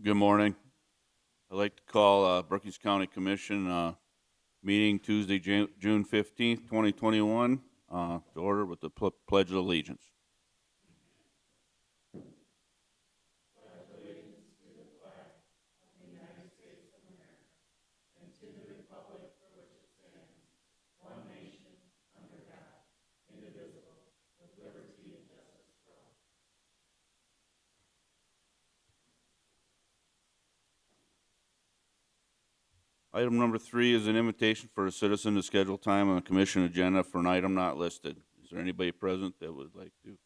Good morning. I'd like to call Brookings County Commission meeting Tuesday, June 15th, 2021, to order with the Pledge of Allegiance. Item number 3 is an invitation for a citizen to schedule time on the commission agenda for an item not listed. Is there anybody present that would like to?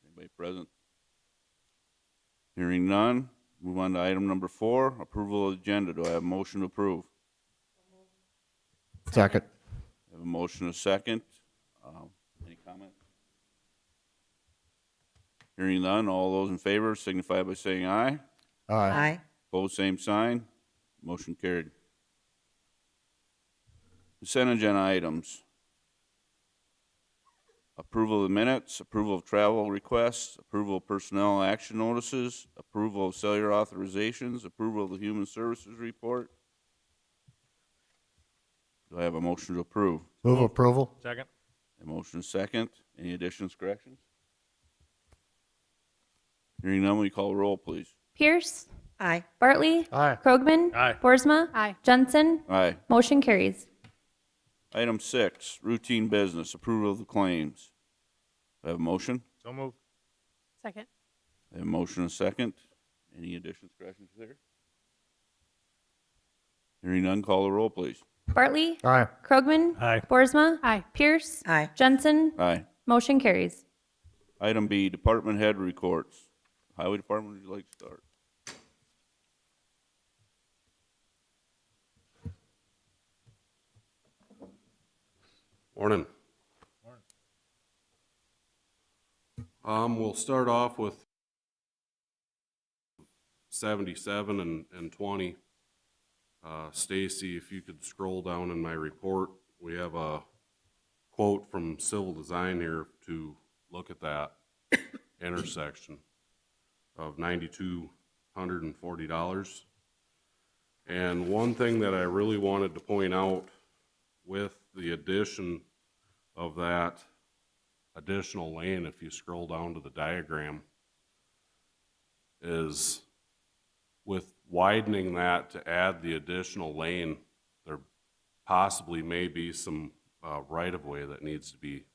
Anybody present? Hearing none, move on to item number 4, approval of the agenda. Do I have a motion to approve? Second. I have a motion and a second. Any comments? Hearing none, all those in favor signify by saying aye. Aye. Opposed, same sign. Motion carried. Consent agenda items. Approval of the minutes, approval of travel requests, approval of personnel action notices, approval of cellular authorizations, approval of the human services report. Do I have a motion to approve? Move approval. Second. A motion second. Any additions, corrections? Hearing none, will you call a roll, please? Pierce. Aye. Bartley. Aye. Krogman. Aye. Boersma. Aye. Jensen. Aye. Motion carries. Item 6, routine business, approval of the claims. Do I have a motion? So moved. Second. I have a motion and a second. Any additions, corrections there? Hearing none, call the roll, please. Bartley. Aye. Krogman. Aye. Boersma. Aye. Pierce. Aye. Jensen. Aye. Motion carries. Item B, department head reports. Highway Department, would you like to start? Morning. We'll start off with 77 and 20. Stacy, if you could scroll down in my report, we have a quote from Civil Design here to look at that intersection of $9,240. And one thing that I really wanted to point out with the addition of that additional lane, if you scroll down to the diagram, is with widening that to add the additional lane, there possibly may be some right-of-way that needs to be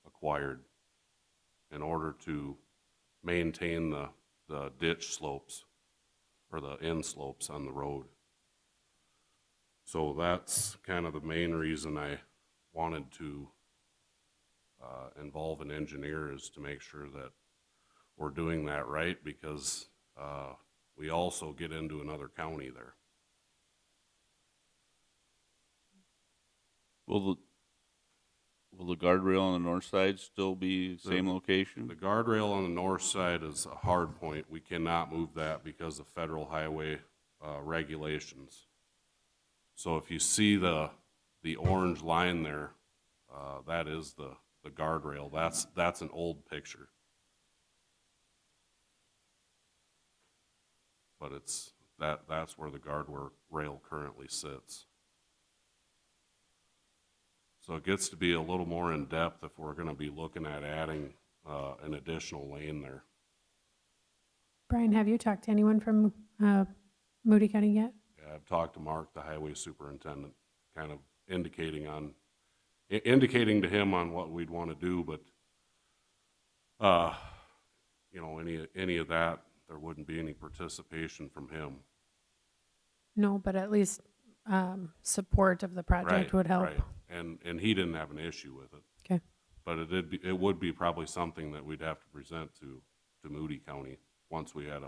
acquired in order to maintain the ditch slopes or the end slopes on the road. So that's kind of the main reason I wanted to involve an engineer, is to make sure that we're doing that right, because we also get into another county there. Will the guardrail on the north side still be same location? The guardrail on the north side is a hard point. We cannot move that because of federal highway regulations. So if you see the orange line there, that is the guardrail. That's an old picture. But that's where the guardrail currently sits. So it gets to be a little more in depth if we're going to be looking at adding an additional lane there. Brian, have you talked to anyone from Moody County yet? Yeah, I've talked to Mark, the highway superintendent, kind of indicating to him on what we'd want to do, but you know, any of that, there wouldn't be any participation from him. No, but at least support of the project would help. Right, and he didn't have an issue with it. Okay. But it would be probably something that we'd have to present to Moody County once we had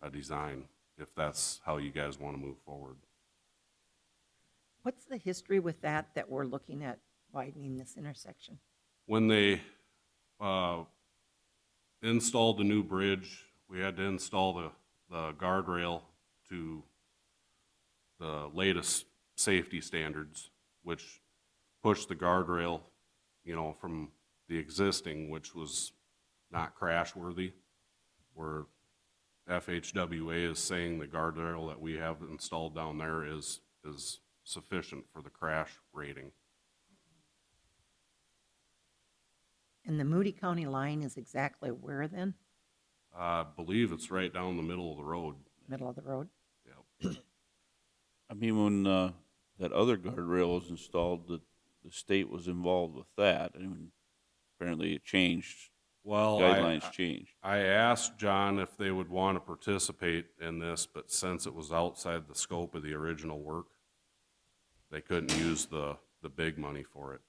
a design, if that's how you guys want to move forward. What's the history with that we're looking at widening this intersection? When they installed the new bridge, we had to install the guardrail to the latest safety standards, which pushed the guardrail, you know, from the existing, which was not crash worthy, where FHWA is saying the guardrail that we have installed down there is sufficient for the crash rating. And the Moody County line is exactly where then? I believe it's right down the middle of the road. Middle of the road? Yep. I mean, when that other guardrail was installed, the state was involved with that. I mean, apparently it changed, Well, guidelines changed. I asked John if they would want to participate in this, but since it was outside the scope of the original work, they couldn't use the big money for it.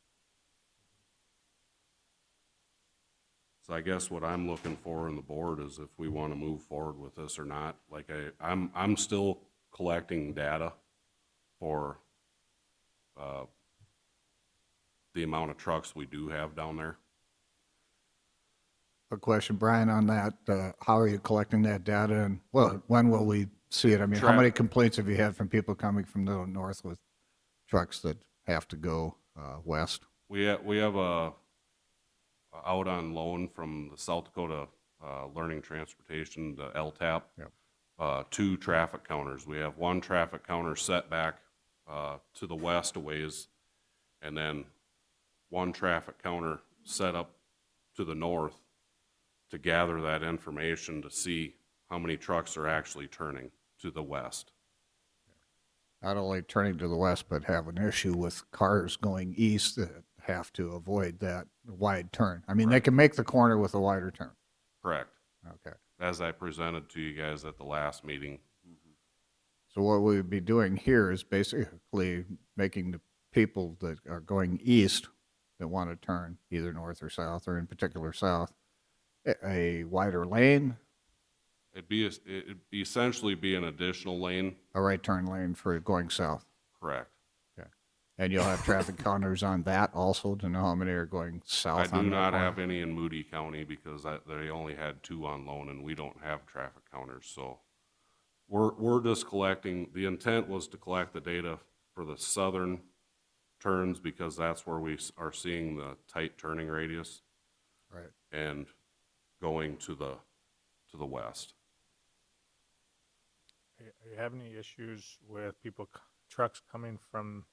So I guess what I'm looking for in the board is if we want to move forward with this or not. Like I'm still collecting data for the amount of trucks we do have down there. A question, Brian, on that. How are you collecting that data, and well, when will we see it? I mean, how many complaints have you had from people coming from the north with trucks that have to go west? We have a out on loan from the South Dakota Learning Transportation, the LTAP, Yep. 2 traffic counters. We have 1 traffic counter set back to the west a ways, and then 1 traffic counter set up to the north to gather that information to see how many trucks are actually turning to the west. Not only turning to the west, but have an issue with cars going east that have to avoid that wide turn. I mean, they can make the corner with a wider turn. Correct. Okay. As I presented to you guys at the last meeting. So what we would be doing here is basically making the people that are going east that want to turn either north or south, or in particular south, a wider lane, It'd essentially be an additional lane. a right turn lane for going south. Correct. Okay. And you'll have traffic counters on that also to know how many are going I south do on that not corner? have any in Moody County because they only had 2 on loan, and we don't have traffic counters. So we're just collecting. The intent was to collect the data for the southern turns because that's where we are seeing the tight turning radius, Right. and going to the west. Are you having any issues with trucks coming from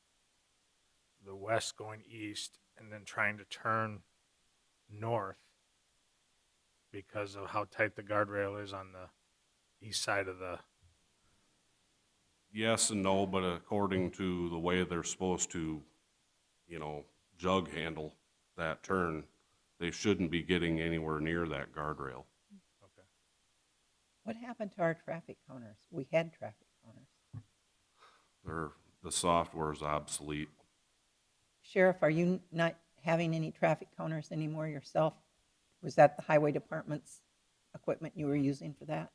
the west going east and then trying to turn north because of how tight the guardrail is on the east side of the? Yes and no, but according to the way they're supposed to, jug handle that turn, they shouldn't be getting anywhere near that guardrail. Okay. What happened to our traffic counters? We had traffic counters. The software is obsolete. Sheriff, are you not having any traffic counters anymore yourself? Was that the highway department's equipment you were using for that?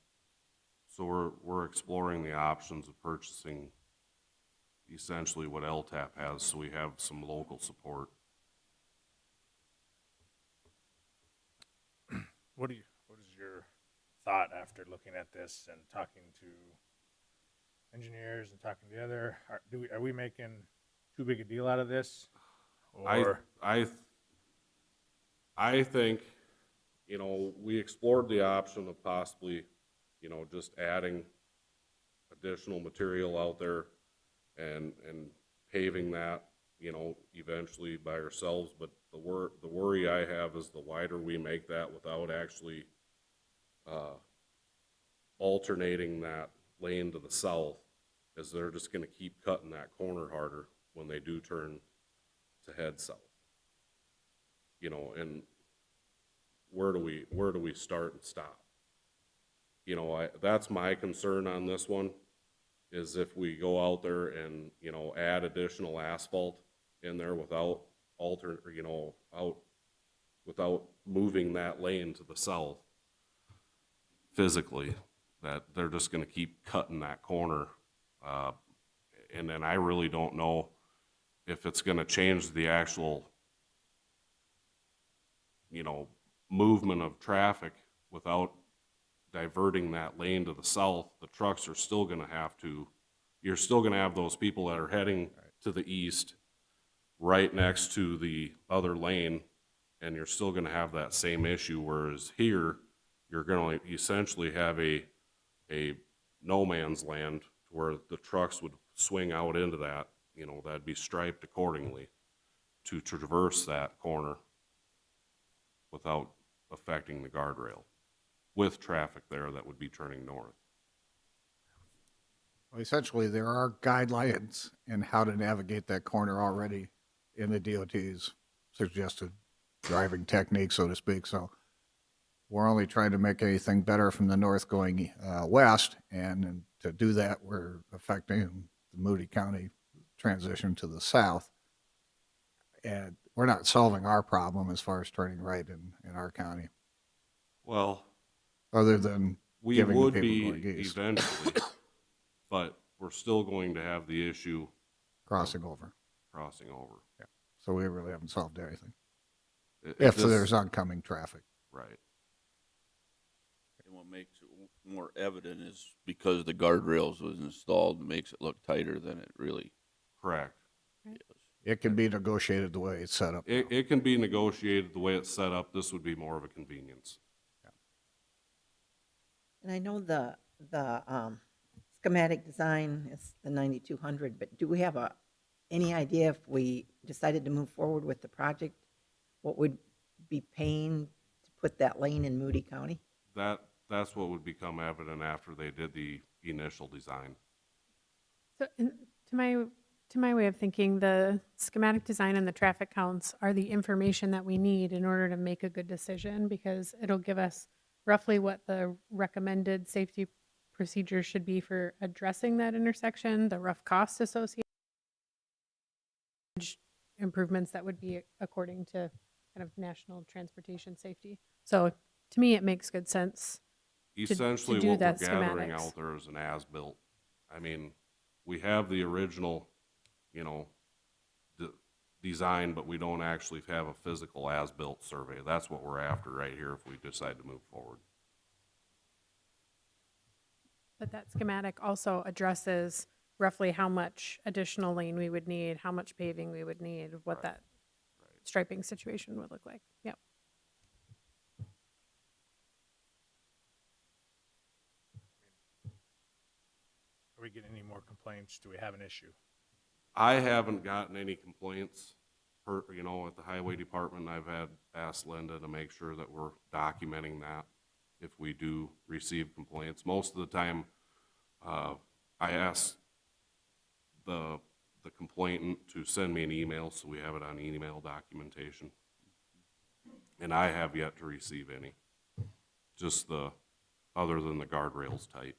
So we're exploring the options of purchasing essentially what LTAP has, so we have some local support. What is your thought after looking at this and talking to engineers and talking to the other? Are we making too big a deal out of this? Or I think, we explored the option of possibly, just adding additional material out there and paving that, eventually by ourselves. But the worry I have is the wider we make that without actually alternating that lane to the south, is they're just going to keep cutting that corner harder when they do turn to head south. And where do we start and stop? That's my concern on this one, is if we go out there and, add additional asphalt in there without without moving that lane to the south physically, that they're just going to keep cutting that corner. And then I really don't know if it's going to change the actual, movement of traffic without diverting that lane to the south. The trucks are still going to you're still going to have those people that are heading to the east right next to the other lane, and you're still going to have that same issue, whereas here, you're going to essentially have a no man's land where the trucks would swing out into that, you know, that'd be striped accordingly to traverse that corner without affecting the guardrail, with traffic there that would be turning north. Well, essentially, there are guidelines in how to navigate that corner already in the DOT's suggested driving technique, so to speak. So we're only trying to make anything better from the north going west, and to do that, we're affecting the Moody County transition to the south. And we're not solving our problem as far as turning right in our county, Well, other than we giving the would people be going east. eventually, but we're still going to have the issue crossing over. crossing over. So we really haven't solved anything. If If this- there's oncoming traffic. Right. And what makes it more evident is because the guardrails was installed, it makes it look tighter than it really Correct. is. It can be negotiated the way it's set up. It can be negotiated the way it's set up. This would be more of a convenience. And I know the schematic design is the 9200, but do we have any idea if we decided to move forward with the project, what would be paying to put that lane in Moody County? That's what would become evident after they did the initial design. So, to my way of thinking, the schematic design and the traffic counts are the information that we need in order to make a good decision, because it'll give us roughly what the recommended safety procedures should be for addressing that intersection, the rough costs associated, improvements that would be according to kind of national transportation safety. So to me, it makes good sense. Essentially, do what we're that gathering schematics. out there is an as-built. I mean, we have the original, you know, design, but we don't actually have a physical as-built survey. That's what we're after right here if we decide to move forward. But that schematic also addresses roughly how much additional lane we would need, how much paving we would need, what that striping situation would look like. Yep. Are we getting any more complaints? Do we have an issue? I haven't gotten any complaints, you know, at the highway department. I've asked Linda to make sure that we're documenting that if we do receive complaints. Most of the time, I ask the complainant to send me an email so we have it on email documentation. And I have yet to receive any, just other than the guardrails tight.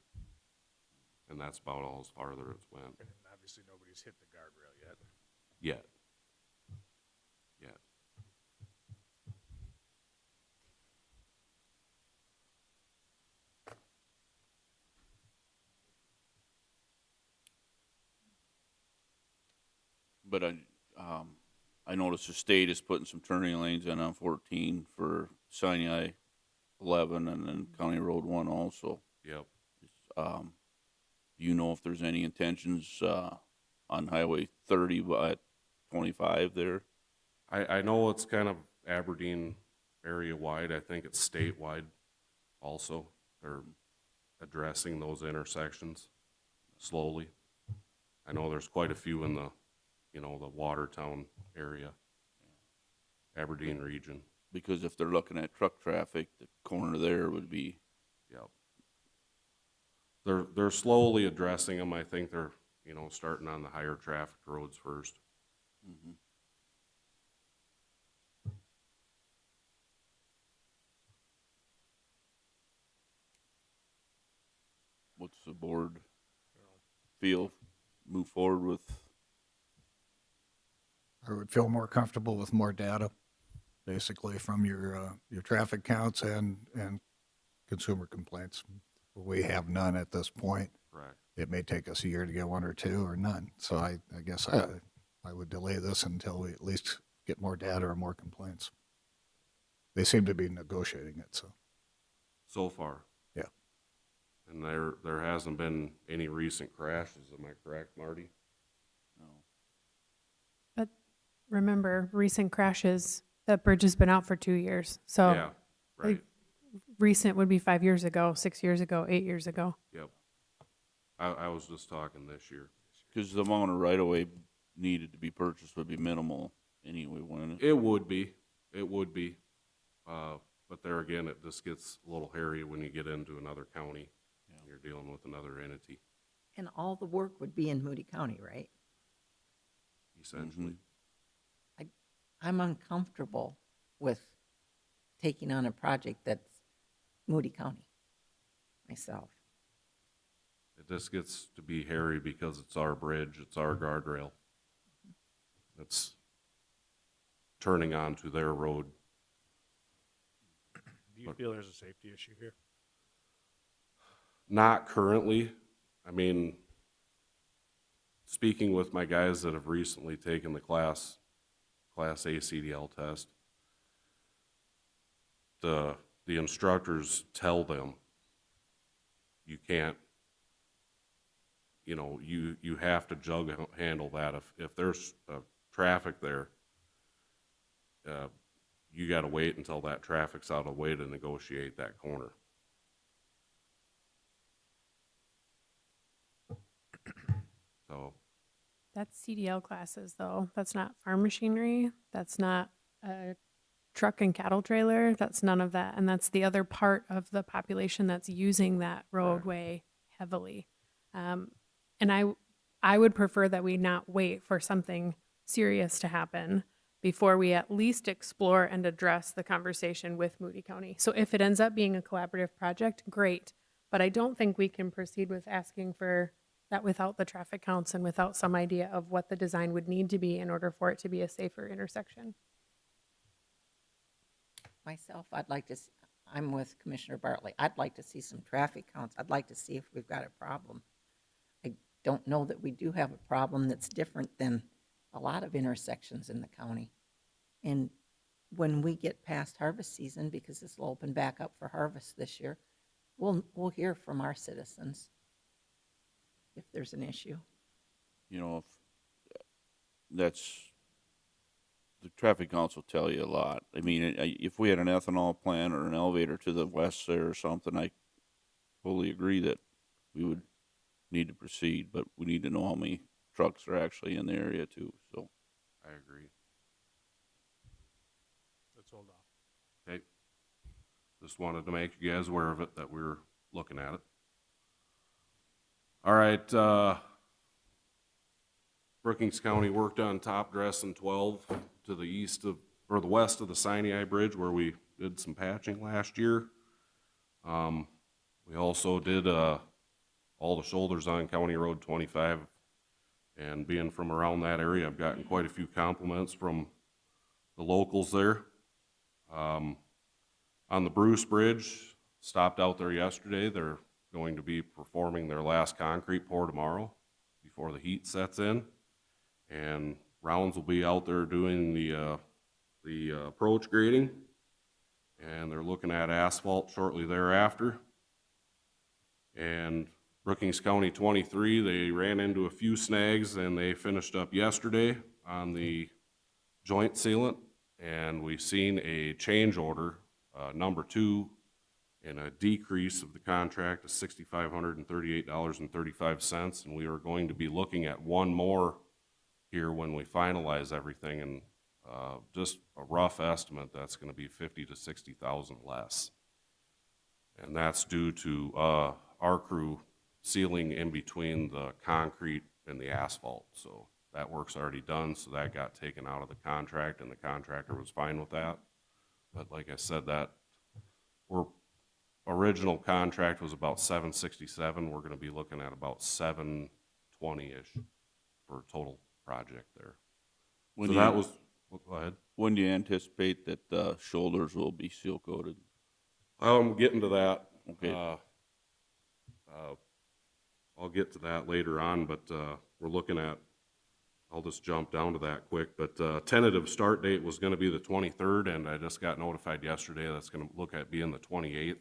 And that's about all as farther it's went. And obviously, nobody's hit the guardrail yet. Yet. But I noticed the state is putting some turning lanes in on 14 for Sinai 11 and then County Road 1 also. Yep. Do you know if there's any intentions on Highway 30 at 25 there? I know it's kind of Aberdeen area wide. I think it's statewide also. They're addressing those intersections slowly. I know there's quite a few in the Watertown area, Aberdeen region. Because if they're looking at truck traffic, the corner there would be. Yep. They're slowly addressing them. I think they're, starting on the higher traffic roads first. Mm-hmm. What's the board feel? Move forward with? I would feel more comfortable with more data, basically from your traffic counts and consumer complaints. We have none at this point. Correct. It may take us a year to get one or two or none. So I guess I would delay this until we at least get more data or more complaints. They seem to be negotiating it, So far. yeah. And there hasn't been any recent crashes, am I correct, Marty? No. But remember, recent crashes, that bridge has been out for 2 years. So Yeah, right. recent would be 5 years ago, 6 years ago, 8 years ago. Yep. I was just talking this year. Because the amount of right-of-way needed to be purchased would be minimal anyway, wouldn't it? It would be. But there again, it just gets a little hairy when you get into another county. Yeah. And you're dealing with another entity, And all the work would be in Moody County, right? essentially. I'm uncomfortable with taking on a project that's Moody County myself. It just gets to be hairy because it's our bridge, it's our guardrail. It's turning onto their road. Do you feel there's a safety issue here? Not currently. I mean, speaking with my guys that have recently taken the Class A CDL test, the instructors tell them you can't, you have to handle that. If there's traffic there, you got to wait until that traffic's out of the way to negotiate that corner. So, That's CDL classes, though. That's not farm machinery. That's not a truck and cattle trailer. That's none of that. And that's the other part of the population that's using that roadway heavily. And I would prefer that we not wait for something serious to happen before we at least explore and address the conversation with Moody County. So if it ends up being a collaborative project, great. But I don't think we can proceed with asking for that without the traffic counts and without some idea of what the design would need to be in order for it to be a safer intersection. Myself, I'm with Commissioner Bartley. I'd like to see some traffic counts. I'd like to see if we've got a problem. I don't know that we do have a problem that's different than a lot of intersections in the county. And when we get past harvest season, because this will open back up for harvest this year, we'll hear from our citizens if there's an issue. If that's, the traffic counts will tell you a lot. I mean, if we had an ethanol plant or an elevator to the west there or something, I fully agree that we would need to proceed, but we need to know how many trucks are actually in the area too, so. I agree. Let's hold off. Okay. Just wanted to make you guys aware of it, that we're looking at it. All right, Brookings County worked on top dressing 12 to the the west of the Sinai Bridge where we did some patching last year. We also did all the shoulders on County Road 25, and being from around that area, I've gotten quite a few compliments from the locals there. On the Bruce Bridge, stopped out there yesterday. They're going to be performing their last concrete pour tomorrow before the heat sets in, and Rounds will be out there doing the approach grading, and they're looking at asphalt shortly thereafter. And Brookings County 23, they ran into a few snags, and they finished up yesterday on the joint sealant, and we've seen a change order, number 2, and a decrease of the contract to $6,538.35, and we are going to be looking at one more here when we finalize everything, and just a rough estimate, that's going to be 50 to 60,000 less, and that's due to our crew sealing in between the concrete and the asphalt. So that work's already done, so that got taken out of the contract, and the contractor was fine with that. But like I said, that original contract was about $767. We're going to be looking at about $720-ish for a total project there. When So do that you- was, go ahead. When do you anticipate that the shoulders will be seal coated? I'm getting to that. Okay. I'll get to that later on, but we're looking at, I'll just jump down to that quick, but tentative start date was going to be the 23rd, and I just got notified yesterday that's going to look at being the 28th,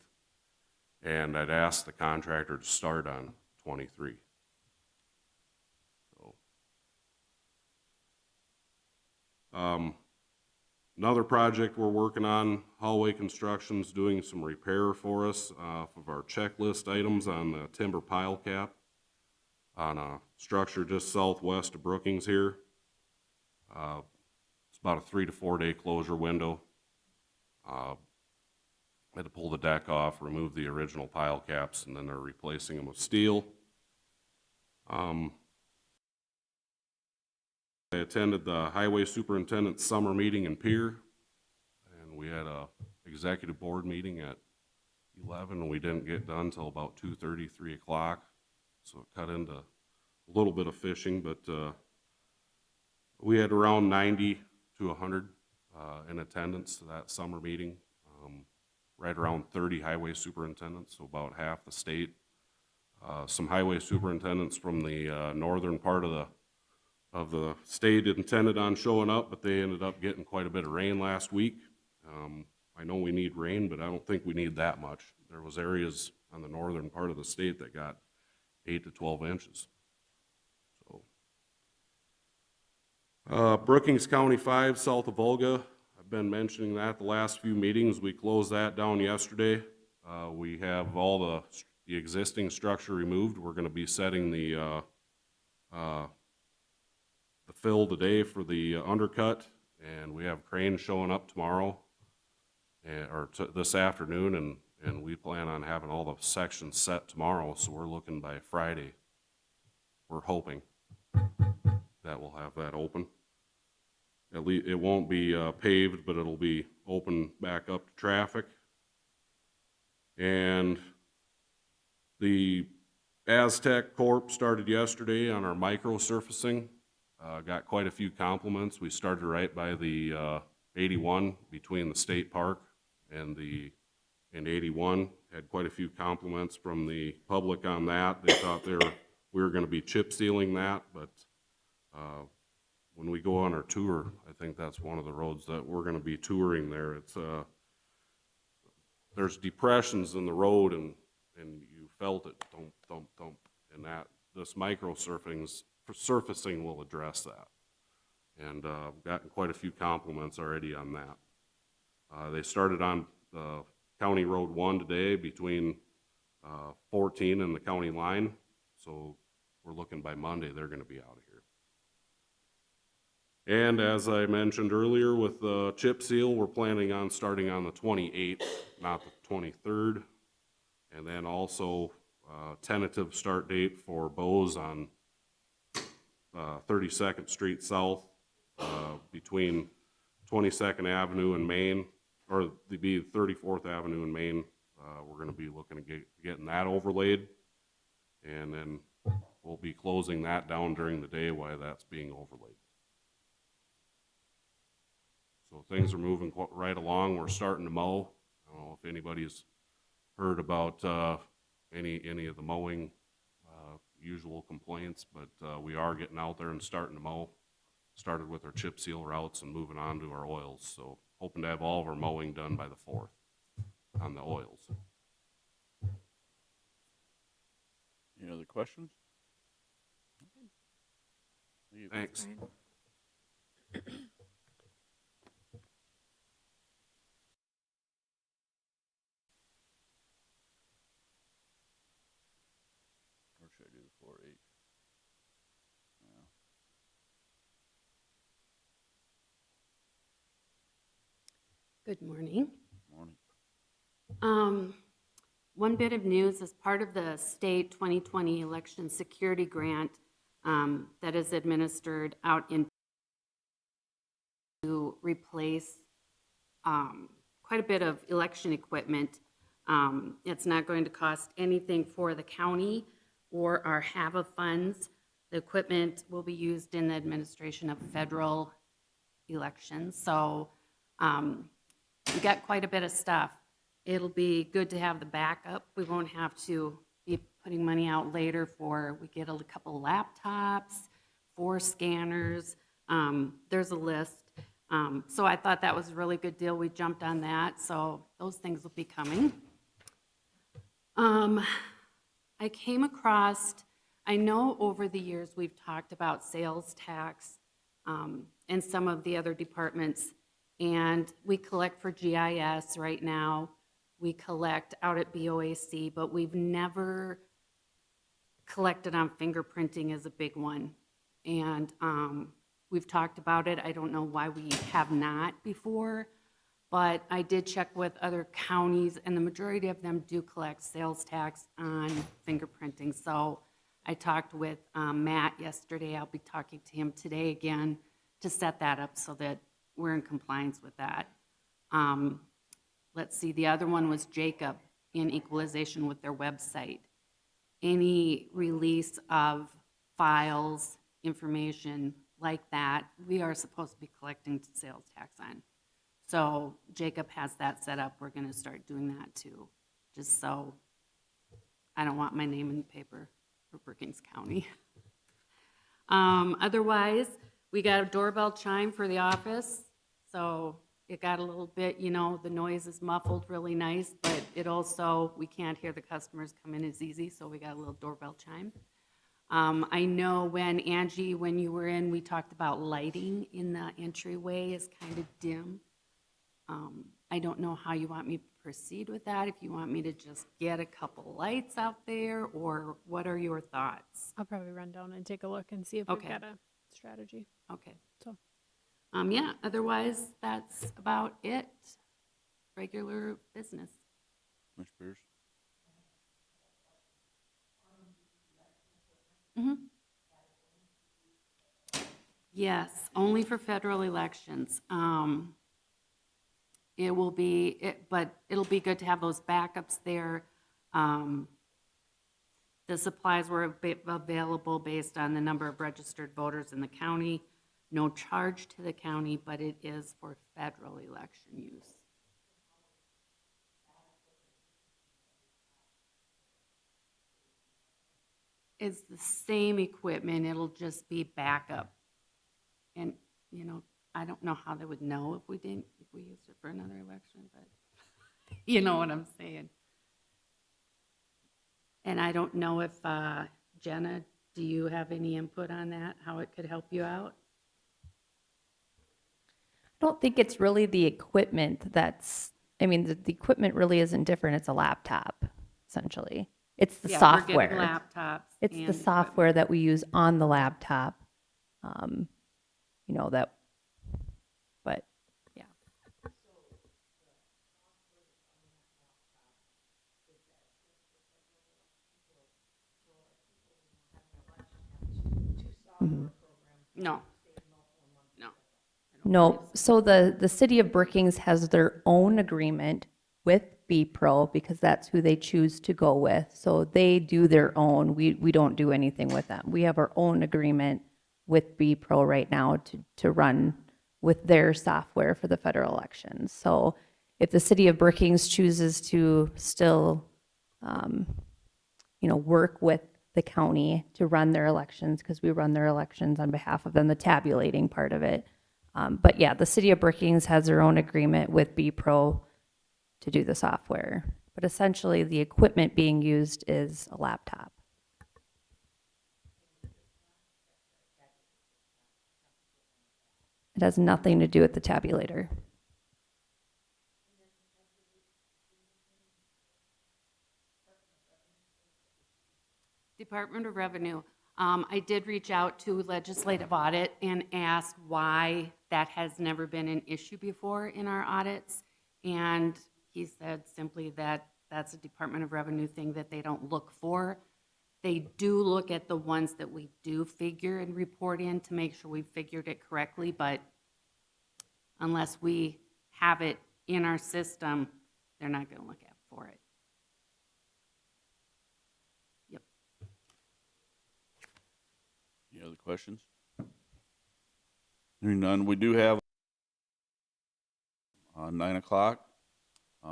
and I'd asked the contractor to start on 23. So, Another project we're working on, Hallway Construction's doing some repair for us off of our checklist items on the timber pile cap on a structure just southwest of Brookings here. It's about a 3 to 4 day closure window. Had to pull the deck off, remove the original pile caps, and then they're replacing them with steel. I attended the Highway Superintendent's summer meeting in Pier, and we had a executive board meeting at 11, and we didn't get done till about 2:30, 3 o'clock. So it cut into a little bit of fishing, but we had around 90 to 100 in attendance to that summer meeting. Right around 30 highway superintendents, so about half the state. Some highway superintendents from the northern part of the state intended on showing up, but they ended up getting quite a bit of rain last week. I know we need rain, but I don't think we need that much. There was areas on the northern part of the state that got 8 to 12 inches. So, Brookings County 5, south of Volga. I've been mentioning that the last few meetings. We closed that down yesterday. We have all the existing structure removed. We're going to be setting the fill today for the undercut, and we have cranes showing up tomorrow, this afternoon, and we plan on having all the sections set tomorrow, so we're looking by Friday. We're hoping that we'll have that open. At least it won't be paved, but it'll be open back up to traffic. And the Aztec Corp started yesterday on our micro surfacing. Got quite a few compliments. We started right by the 81 between the state park and 81. Had quite a few compliments from the public on that. They thought we were going to be chip sealing that, but when we go on our tour, I think that's one of the roads that we're going to be touring there. It's there's depressions in the road, and you felt it, thump, thump, thump, and that this micro surfacing will address that. And gotten quite a few compliments already on that. They started on the County Road 1 today between 14 and the county line, so we're looking by Monday they're going to be out of here. And as I mentioned earlier with the chip seal, we're planning on starting on the 28th, not the 23rd. And then also tentative start date for Bose on 32nd Street South between 22nd Avenue and Main, or the 34th Avenue and Main. We're going to be looking at getting that overlaid. And then we'll be closing that down during the day while that's being overlaid. So things are moving right along. We're starting to mow. I don't know if anybody's heard about any of the mowing usual complaints, but we are getting out there and starting to mow. Started with our chip seal routes and moving on to our oils. So hoping to have all of our mowing done by the 4th on the oils. Any other questions? Thanks. Or should I do the 4-H? Good morning. Morning. One bit of news as part of the state 2020 election security grant that is administered out in to replace quite a bit of election equipment. It's not going to cost anything for the county or our HAVA funds. The equipment will be used in the administration of federal elections. So we got quite a bit of stuff. It'll be good to have the backup. We won't have to be putting money out later we get a couple laptops, 4 scanners. There's a list. So I thought that was a really good deal. We jumped on that. So those things will be coming. I came across, I know over the years we've talked about sales tax and some of the other departments And we collect for GIS right now. We collect out at BOAC, but we've never collected on fingerprinting as a big one. And we've talked about it. I don't know why we have not before, but I did check with other counties, and the majority of them do collect sales tax on fingerprinting. So I talked with Matt yesterday. I'll be talking to him today again to set that up so that we're in compliance with that. Let's see, the other one was Jacob in equalization with their website. Any release of files, information like that, we are supposed to be collecting sales tax on. So Jacob has that set up. We're going to start doing that too, just so I don't want my name in the paper for Brookings County. Otherwise, we got a doorbell chime for the office. So it got a little bit, you know, the noise is muffled really nice, but it also, we can't hear the customers come in as easy, so we got a little doorbell chime. I know when Angie, when you were in, we talked about lighting in the entryway is kind of dim. I don't know how you want me to proceed with that, if you want me to just get a couple lights out there, or what are your thoughts? I'll probably run down and take a look and see if we've Okay. got a strategy. Okay. So, Yeah, otherwise, that's about it. Regular business. Commissioner Pierce? Yes, only for federal elections. It will be, but it'll be good to have those backups there. The supplies were available based on the number of registered voters in the county. No charge to the county, but it is for federal election use. It's the same equipment, it'll just be backup. And, you know, I don't know how they would know if we used it for another election, but you know what I'm saying. And I don't know if, Jenna, do you have any input on that, how it could help you out? I don't think it's really the equipment that's, I mean, the equipment really isn't different. It's a laptop, essentially. It's the Yeah, software. we're getting laptops. It's and the software that we use on the laptop. You know, that, but yeah. Mhm. No. No. No, so the city of Brookings has their own agreement with B Pro because that's who they choose to go with. So they do their own. We don't do anything with them. We have our own agreement with B Pro right now to run with their software for the federal elections. So if the city of Brookings chooses to still, you know, work with the county to run their elections, because we run their elections on behalf of them, the tabulating part of it. But yeah, the city of Brookings has their own agreement with B Pro to do the software. But essentially, the equipment being used is a laptop. It has nothing to do with the tabulator. Department of Revenue. I did reach out to Legislative Audit and asked why that has never been an issue before in our audits. And he said simply that that's a Department of Revenue thing that they don't look for. They do look at the ones that we do figure and report in to make sure we figured it correctly, but unless we have it in our system, they're not going to look at for it. Yep. Any other questions? Hearing none, we do have 9 o'clock.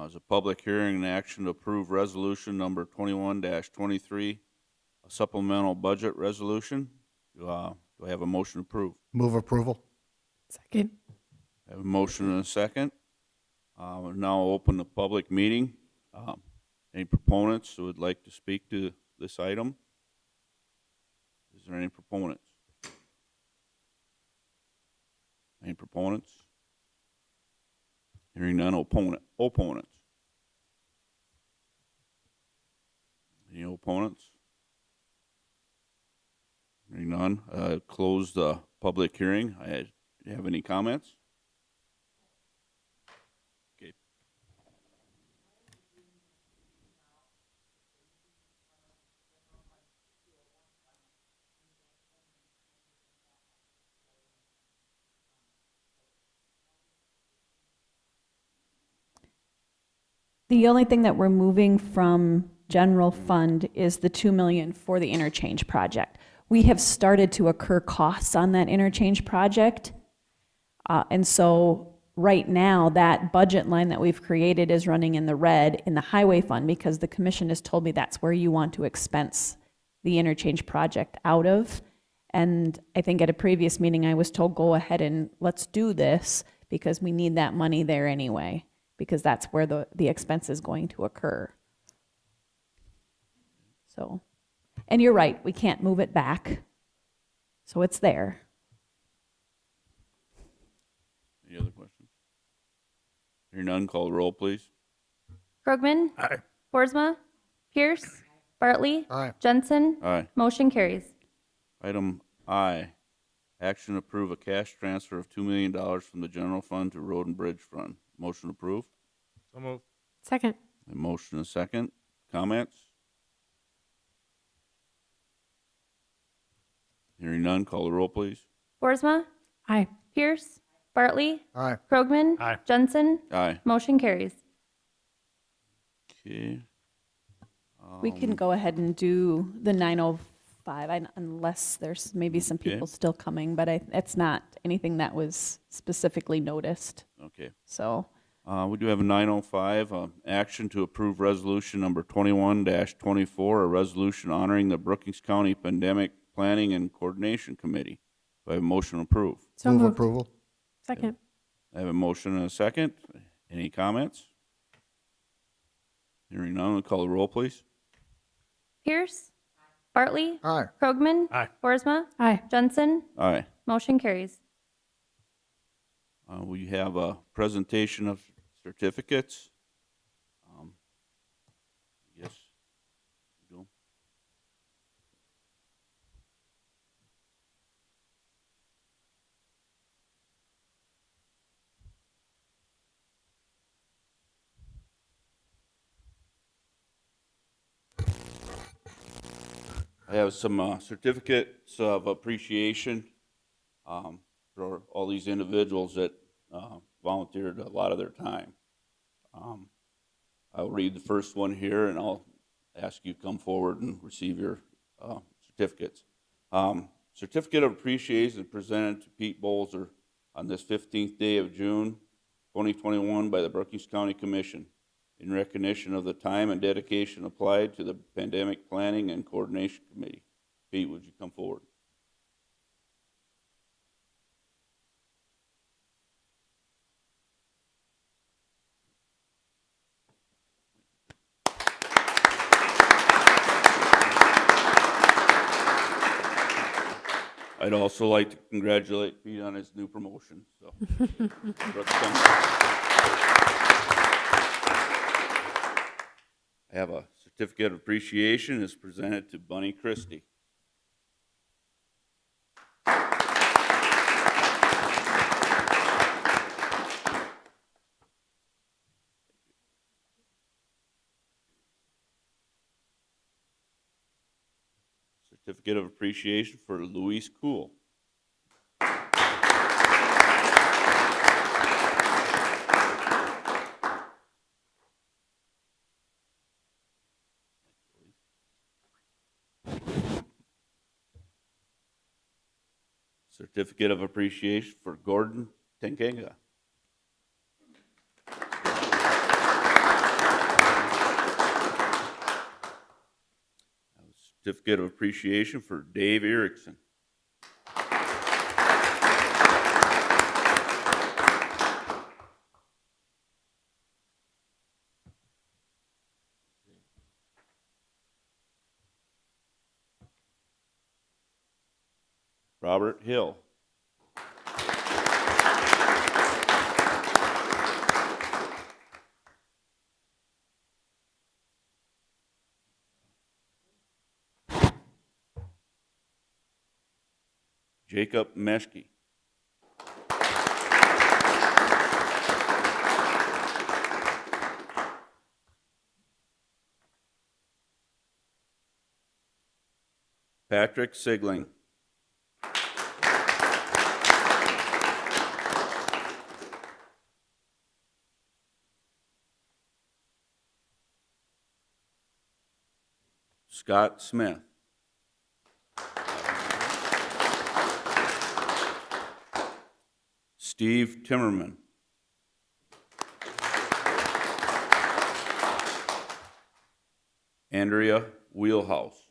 Is a public hearing and action to approve resolution number 21-23, a supplemental budget resolution. Do I have a motion to approve? Move approval. second. I have a motion and a second. We'll now open the public meeting. Any proponents who would like to speak to this item? Is there any proponents? Any proponents? Hearing none, opponents. Any opponents? Hearing none, close the public hearing. You have any comments? Okay. The only thing that we're moving from general fund is the 2 million for the interchange project. We have started to incur costs on that interchange project. And so right now, that budget line that we've created is running in the red in the highway fund because the commission has told me that's where you want to expense the interchange project out of. And I think at a previous meeting, I was told, go ahead and let's do this because we need that money there anyway, because that's where the expense is going to occur. So, and you're right, we can't move it back. So it's there. Any other questions? Hearing none, call the roll, please. Krogman? Aye. Boersma? Pierce? Bartley? Aye. Jensen? Aye. Motion carries. Item I, action to approve a cash transfer of $2 million from the general fund to road and bridge fund. Motion approved. So moved. Second. A motion and a second. Comments? Hearing none, call the roll, please. Boersma? Aye. Pierce? Bartley? Aye. Krogman? Aye. Jensen? Aye. Motion carries. Okay. We can go ahead and do the 905 unless there's maybe some Okay. people still coming, but it's not anything that was specifically noticed. Okay. So We do have a 905, action to approve resolution number 21-24, a resolution honoring the Brookings County Pandemic Planning and Coordination Committee. Do I have a motion to approve? So Move moved. approval. Second. I have a motion and a second. Any comments? Hearing none, we'll call the roll, please. Pierce? Bartley? Aye. Krogman? Aye. Boersma? Aye. Jensen? Aye. Motion carries. We have a presentation of certificates. Yes. Go. I have some certificates of appreciation for all these individuals that volunteered a lot of their time. I'll read the first one here, and I'll ask you to come forward and receive your certificates. Certificate of Appreciation is presented to Pete Bolzer on this 15th day of June, 2021 by the Brookings County Commission in recognition of the time and dedication applied to the Pandemic Planning and Coordination Committee. Pete, would you come forward? I'd also like to congratulate Pete on his new promotion. So, I have a certificate of appreciation is presented to Bunny Christie. Certificate of appreciation for Luis Cool. Certificate of appreciation for Gordon Tenkenga. Certificate of appreciation for Dave Erickson. Robert Hill. Jacob Meschke. Patrick Sigling. Scott Smith. Steve Timmerman. Andrea Wheelhouse.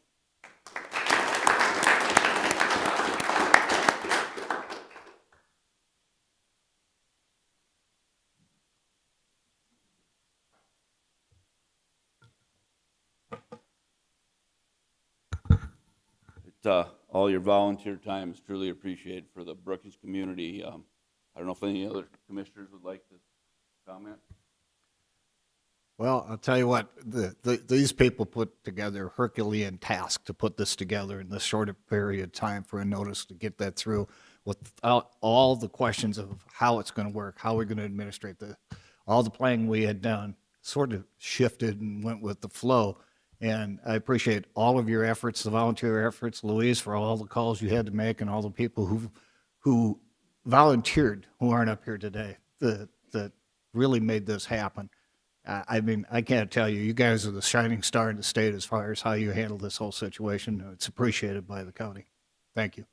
All your volunteer time is truly appreciated for the Brookings community. I don't know if any other commissioners would like to comment. Well, I'll tell you what, these people put together a Herculean task to put this together in this short period of time for a notice to get that through without all the questions of how it's going to work, how we're going to administrate all the planning we had done sort of shifted and went with the flow. And I appreciate all of your efforts, the volunteer efforts, Louise, for all the calls you had to make and all the people who volunteered who aren't up here today that really made this happen. I mean, I can't tell you, you guys are the shining star in the state as far as how you handle this whole situation. It's appreciated by the county. Thank you.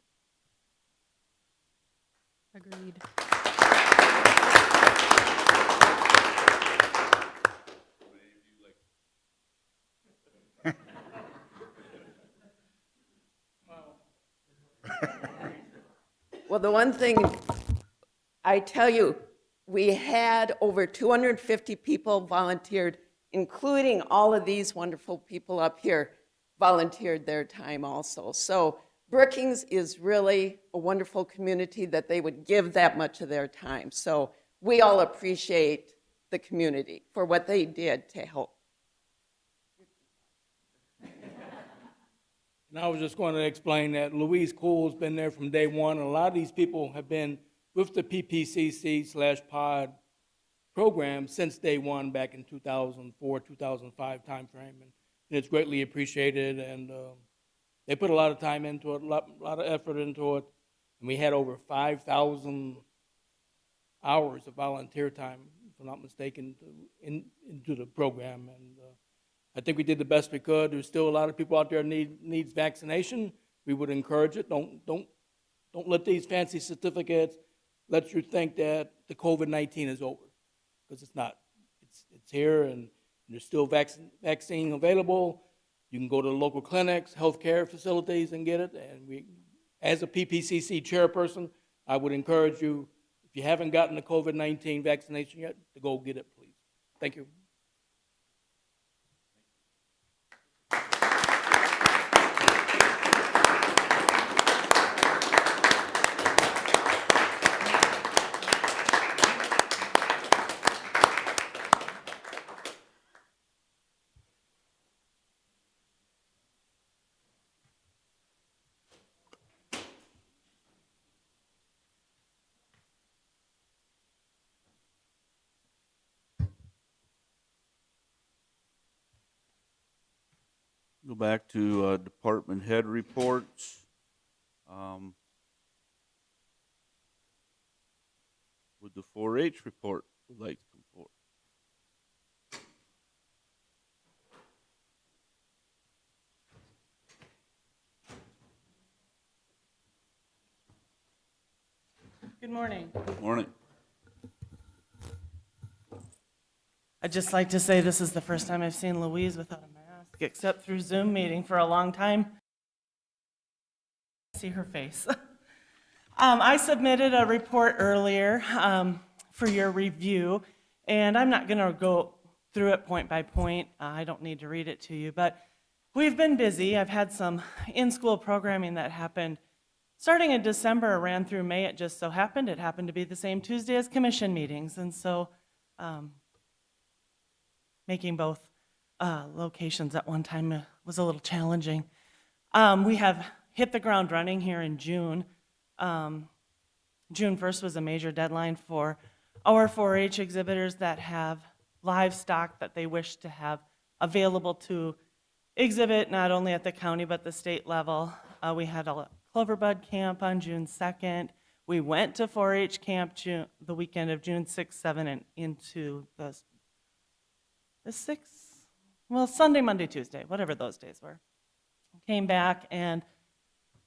Agreed. Well, the one thing I tell you, we had over 250 people volunteered, including all of these wonderful people up here volunteered their time also. So Brookings is really a wonderful community that they would give that much of their time. So we all appreciate the community for what they did to help. And I was just going to explain that Louise Cool's been there from day one. And a lot of these people have been with the PPCC/POD program since day one back in 2004, 2005 timeframe. And it's greatly appreciated. And they put a lot of time into it, a lot of effort into it. And we had over 5,000 hours of volunteer time, if I'm not mistaken, into the program. And I think we did the best we could. There's still a lot of people out there needs vaccination. We would encourage it. Don't let these fancy certificates let you think that the COVID-19 is over, because it's not. It's here, and there's still vaccine available. You can go to the local clinics, healthcare facilities, and get it. And we, as a PPCC chairperson, I would encourage you, if you haven't gotten the COVID-19 vaccination yet, to go get it, please. Thank you. Go back to department head reports. Would the 4-H report would like to come forward? Good morning. Morning. I'd just like to say this is the first time I've seen Louise without a mask, except through Zoom meeting for a long time. See her face. I submitted a report earlier for your review, and I'm not going to go through it point by point. I don't need to read it to you, but we've been busy. I've had some in-school programming that happened starting in December, ran through May. It just so happened. It happened to be the same Tuesday as commission meetings, and so making both locations at one time was a little challenging. We have hit the ground running here in June. June 1st was a major deadline for our 4-H exhibitors that have livestock that they wish to have available to exhibit not only at the county but the state level. We had a Cloverbud camp on June 2nd. We went to 4-H camp the weekend of June 6th, 7th, and into the 6th, well, Sunday, Monday, Tuesday, whatever those days were. Came back and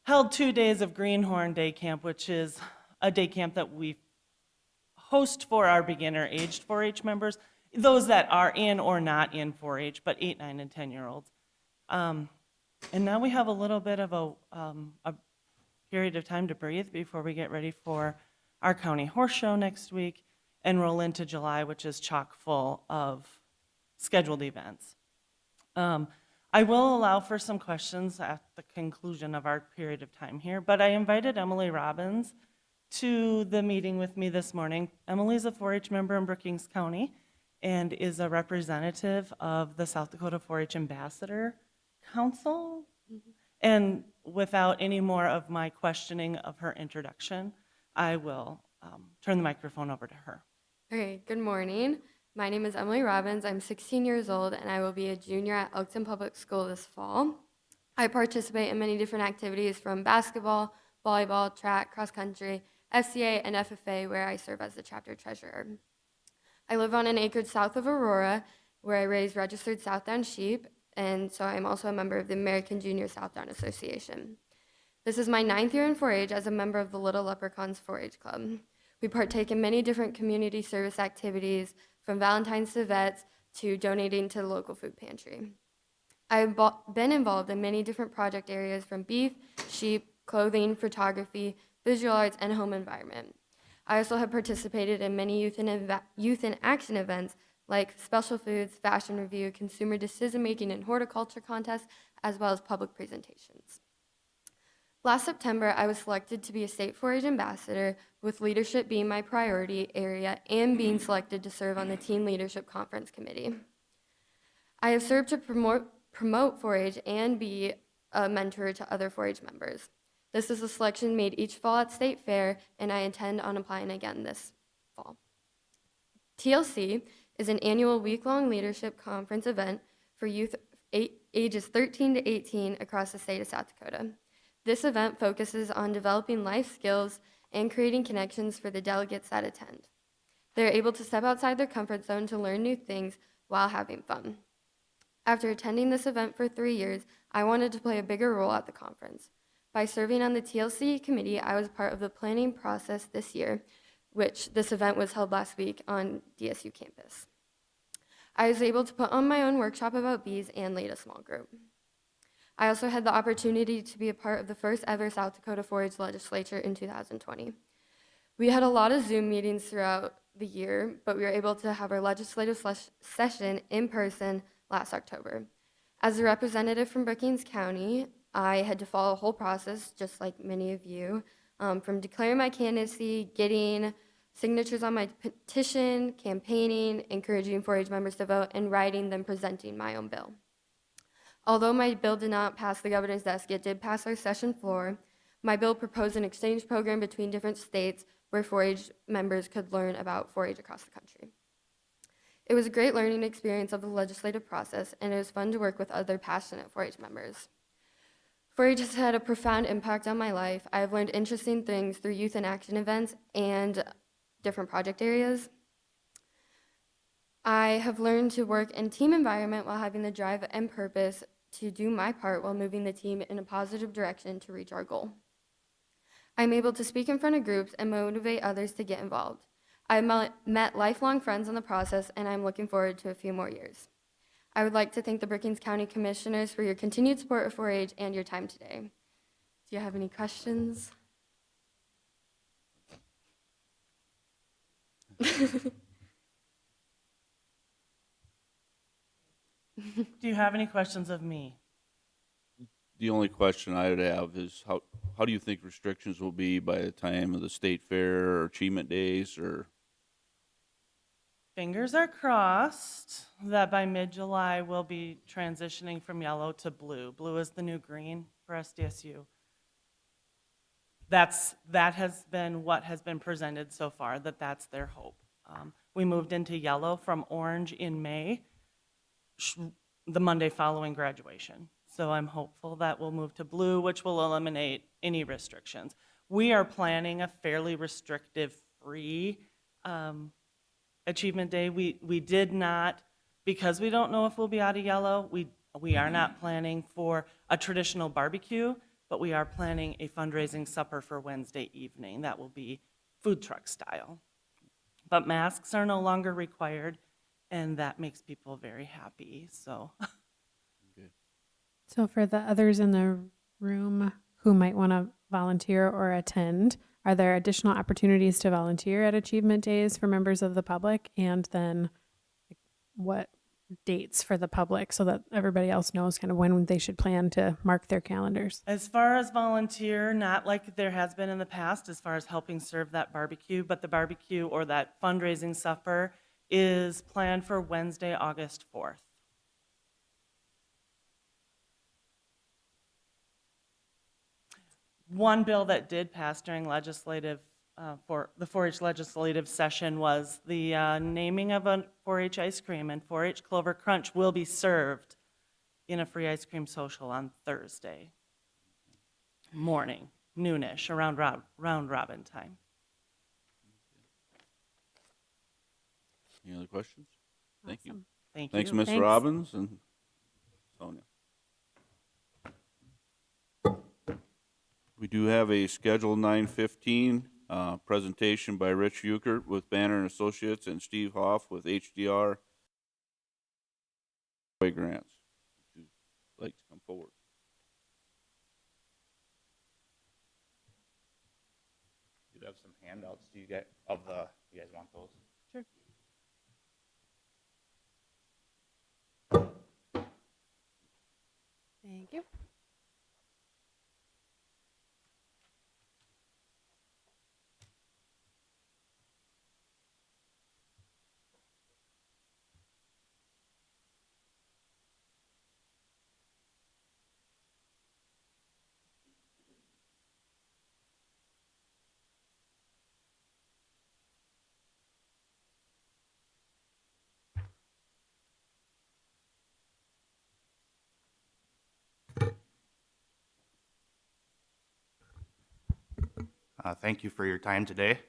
held 2 days of Greenhorn Day Camp, which is a day camp that we host for our beginner-aged 4-H members, those that are in or not in 4-H, but 8, 9, and 10-year-olds. And now we have a little bit of a period of time to breathe before we get ready for our county horse show next week and roll into July, which is chock full of scheduled events. I will allow for some questions at the conclusion of our period of time here, but I invited Emily Robbins to the meeting with me this morning. Emily's a 4-H member in Brookings County and is a representative of the South Dakota 4-H Ambassador Council. And without any more of my questioning of her introduction, I will turn the microphone over to her. Okay, good morning. My name is Emily Robbins. I'm 16 years old, and I will be a junior at Elkton Public School this fall. I participate in many different activities from basketball, volleyball, track, cross country, FCA, and FFA, where I serve as the chapter treasurer. I live on an acre south of Aurora, where I raise registered Southdown sheep, and so I'm also a member of the American Junior Southdown Association. This is my 9th year in 4-H as a member of the Little Leprechauns 4-H Club. We partake in many different community service activities, from Valentine's to vets to donating to the local food pantry. I've been involved in many different project areas from beef, sheep, clothing, photography, visual arts, and home environment. I also have participated in many youth in action events like special foods, fashion review, consumer decision-making, and horticulture contests, as well as public presentations. Last September, I was selected to be a state 4-H ambassador, with leadership being my priority area and being selected to serve on the Teen Leadership Conference Committee. I have served to promote 4-H and be a mentor to other 4-H members. This is a selection made each fall at State Fair, and I intend on applying again this fall. TLC is an annual week-long leadership conference event for youth ages 13 to 18 across the state of South Dakota. This event focuses on developing life skills and creating connections for the delegates that attend. They're able to step outside their comfort zone to learn new things while having fun. After attending this event for 3 years, I wanted to play a bigger role at the conference. By serving on the TLC committee, I was part of the planning process this year, which this event was held last week on DSU campus. I was able to put on my own workshop about bees and lead a small group. I also had the opportunity to be a part of the first ever South Dakota 4-H legislature in 2020. We had a lot of Zoom meetings throughout the year, but we were able to have our legislative session in person last October. As a representative from Brookings County, I had to follow a whole process, just like many of you, from declaring my candidacy, getting signatures on my petition, campaigning, encouraging 4-H members to vote, and writing, then presenting my own bill. Although my bill did not pass the governor's desk, it did pass our session floor. My bill proposed an exchange program between different states where 4-H members could learn about 4-H across the country. It was a great learning experience of the legislative process, and it was fun to work with other passionate 4-H members. 4-H has had a profound impact on my life. I have learned interesting things through youth in action events and different project areas. I have learned to work in team environment while having the drive and purpose to do my part while moving the team in a positive direction to reach our goal. I'm able to speak in front of groups and motivate others to get involved. I've met lifelong friends in the process, and I'm looking forward to a few more years. I would like to thank the Brookings County Commissioners for your continued support of 4-H and your time today. Do you have any questions? Do you have any questions of me? The only question I would have is how do you think restrictions will be by the time of the state fair or achievement days or? Fingers are crossed that by mid-July we'll be transitioning from yellow to blue. Blue is the new green for SDSU. that has been what has been presented so far, that's their hope. We moved into yellow from orange in May, the Monday following graduation. So I'm hopeful that we'll move to blue, which will eliminate any restrictions. We are planning a fairly restrictive free Achievement Day. We did not, because we don't know if we'll be out of yellow, we are not planning for a traditional barbecue, but we are planning a fundraising supper for Wednesday evening. That will be food truck style. But masks are no longer required, and that makes people very happy, so. So for the others in the room who might want to volunteer or attend, are there additional opportunities to volunteer at Achievement Days for members of the public? And then like, what dates for the public so that everybody else knows kind of when they should plan to mark their calendars? As far as volunteer, not like there has been in the past as far as helping serve that barbecue, but the barbecue or that fundraising supper is planned for Wednesday, August 4th. One bill that did pass during legislative, for the 4-H legislative session was the naming of a 4-H ice cream, and 4-H Clover Crunch will be served in a free ice cream social on Thursday morning, noonish, around round robin time. Any other questions? Thank you. Awesome. Thank Thanks, you. Ms. Thanks. Robbins and Sonia. We do have a scheduled 9:15 presentation by Rich Euchert with Banner and Associates and Steve Hoff with HDR grants. Would you like to come forward? You have some handouts. Do you get you guys want those? Sure. Thank you. Thank you for your time today.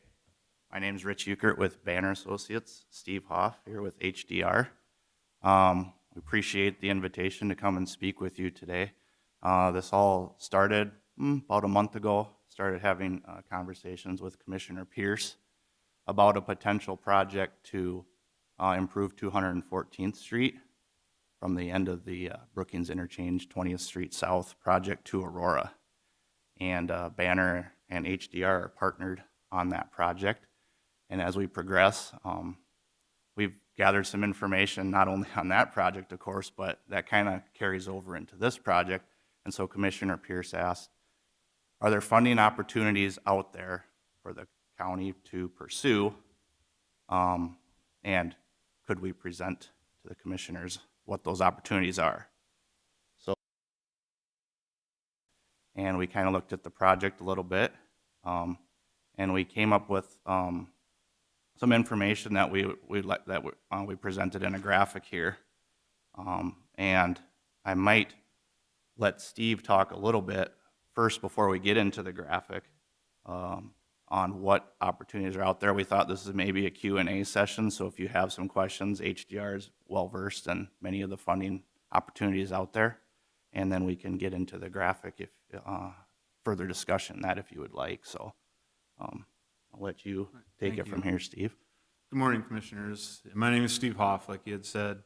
My name is Rich Euchert with Banner Associates, Steve Hoff here with HDR. We appreciate the invitation to come and speak with you today. This all started about a month ago. Started having conversations with Commissioner Pierce about a potential project to improve 214th Street from the end of the Brookings Interchange 20th Street South project to Aurora. And Banner and HDR are partnered on that project. And as we progress, we've gathered some information not only on that project, of course, but that kind of carries over into this project. And so Commissioner Pierce asked, are there funding opportunities out there for the county to pursue? And could we present to the commissioners what those opportunities are? And we kind of looked at the project a little bit, and we came up with some information that we presented in a graphic here. And I might let Steve talk a little bit first before we get into the graphic on what opportunities are out there. We thought this is maybe a Q&A session, so if you have some questions, HDR is well-versed in many of the funding opportunities out there. And then we can get into the graphic if further discussion that if you would like. So I'll let you take it from here, Steve. Good morning, Commissioners. My name is Steve Hoff, like you had said.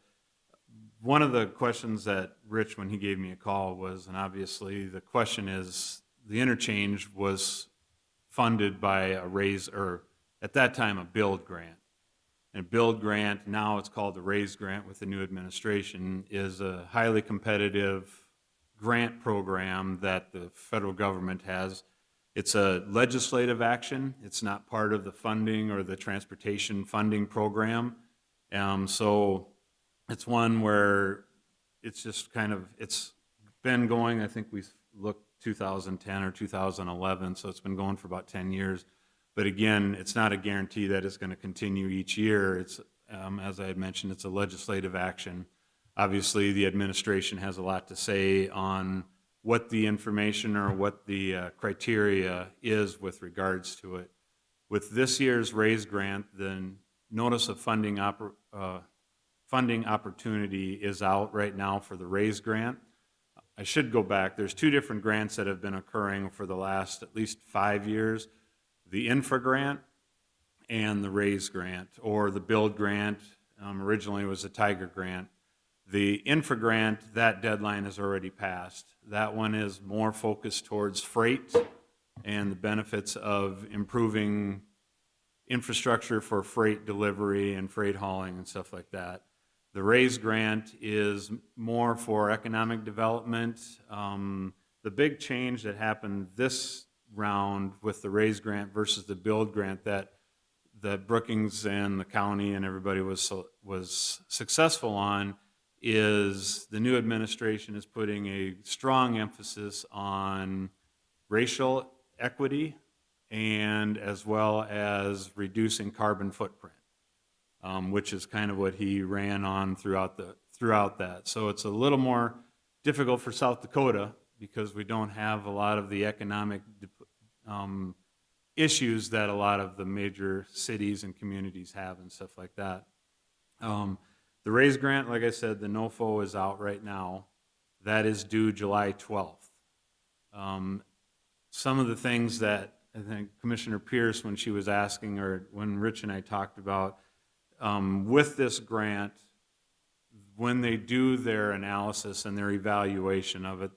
One of the questions that Rich, when he gave me a call, was, and obviously the question is, the interchange was funded by a raise, or at that time, a build grant. And a build grant, now it's called the raise grant with the new administration, is a highly competitive grant program that the federal government has. It's a legislative action. It's not part of the funding or the transportation funding program. So it's one where it's just kind of, it's been going, I think we looked 2010 or 2011, so it's been going for about 10 years. But again, it's not a guarantee that it's going to continue each year. It's, as I had mentioned, it's a legislative action. Obviously, the administration has a lot to say on what the information or what the criteria is with regards to it. With this year's RAISE grant, the notice of funding opportunity is out right now for the RAISE grant. I should go back. There's two different grants that have been occurring for the last at least 5 years. The infra grant and the RAISE grant, or the build grant. Originally it was a Tiger grant. The infra grant, that deadline has already passed. That one is more focused towards freight and the benefits of improving infrastructure for freight delivery and freight hauling and stuff like that. The RAISE grant is more for economic development. The big change that happened this round with the RAISE grant versus the build grant that Brookings and the county and everybody was successful on is the new administration is putting a strong emphasis on racial equity and as well as reducing carbon footprint, which is kind of what he ran on throughout that. So it's a little more difficult for South Dakota because we don't have a lot of the economic issues that a lot of the major cities and communities have and stuff like that. The RAISE grant, like I said, the NOFO is out right now. That is due July 12th. Some of the things that I think Commissioner Pierce, when she was asking, or when Rich and I talked about, with this grant, when they do their analysis and their evaluation of it,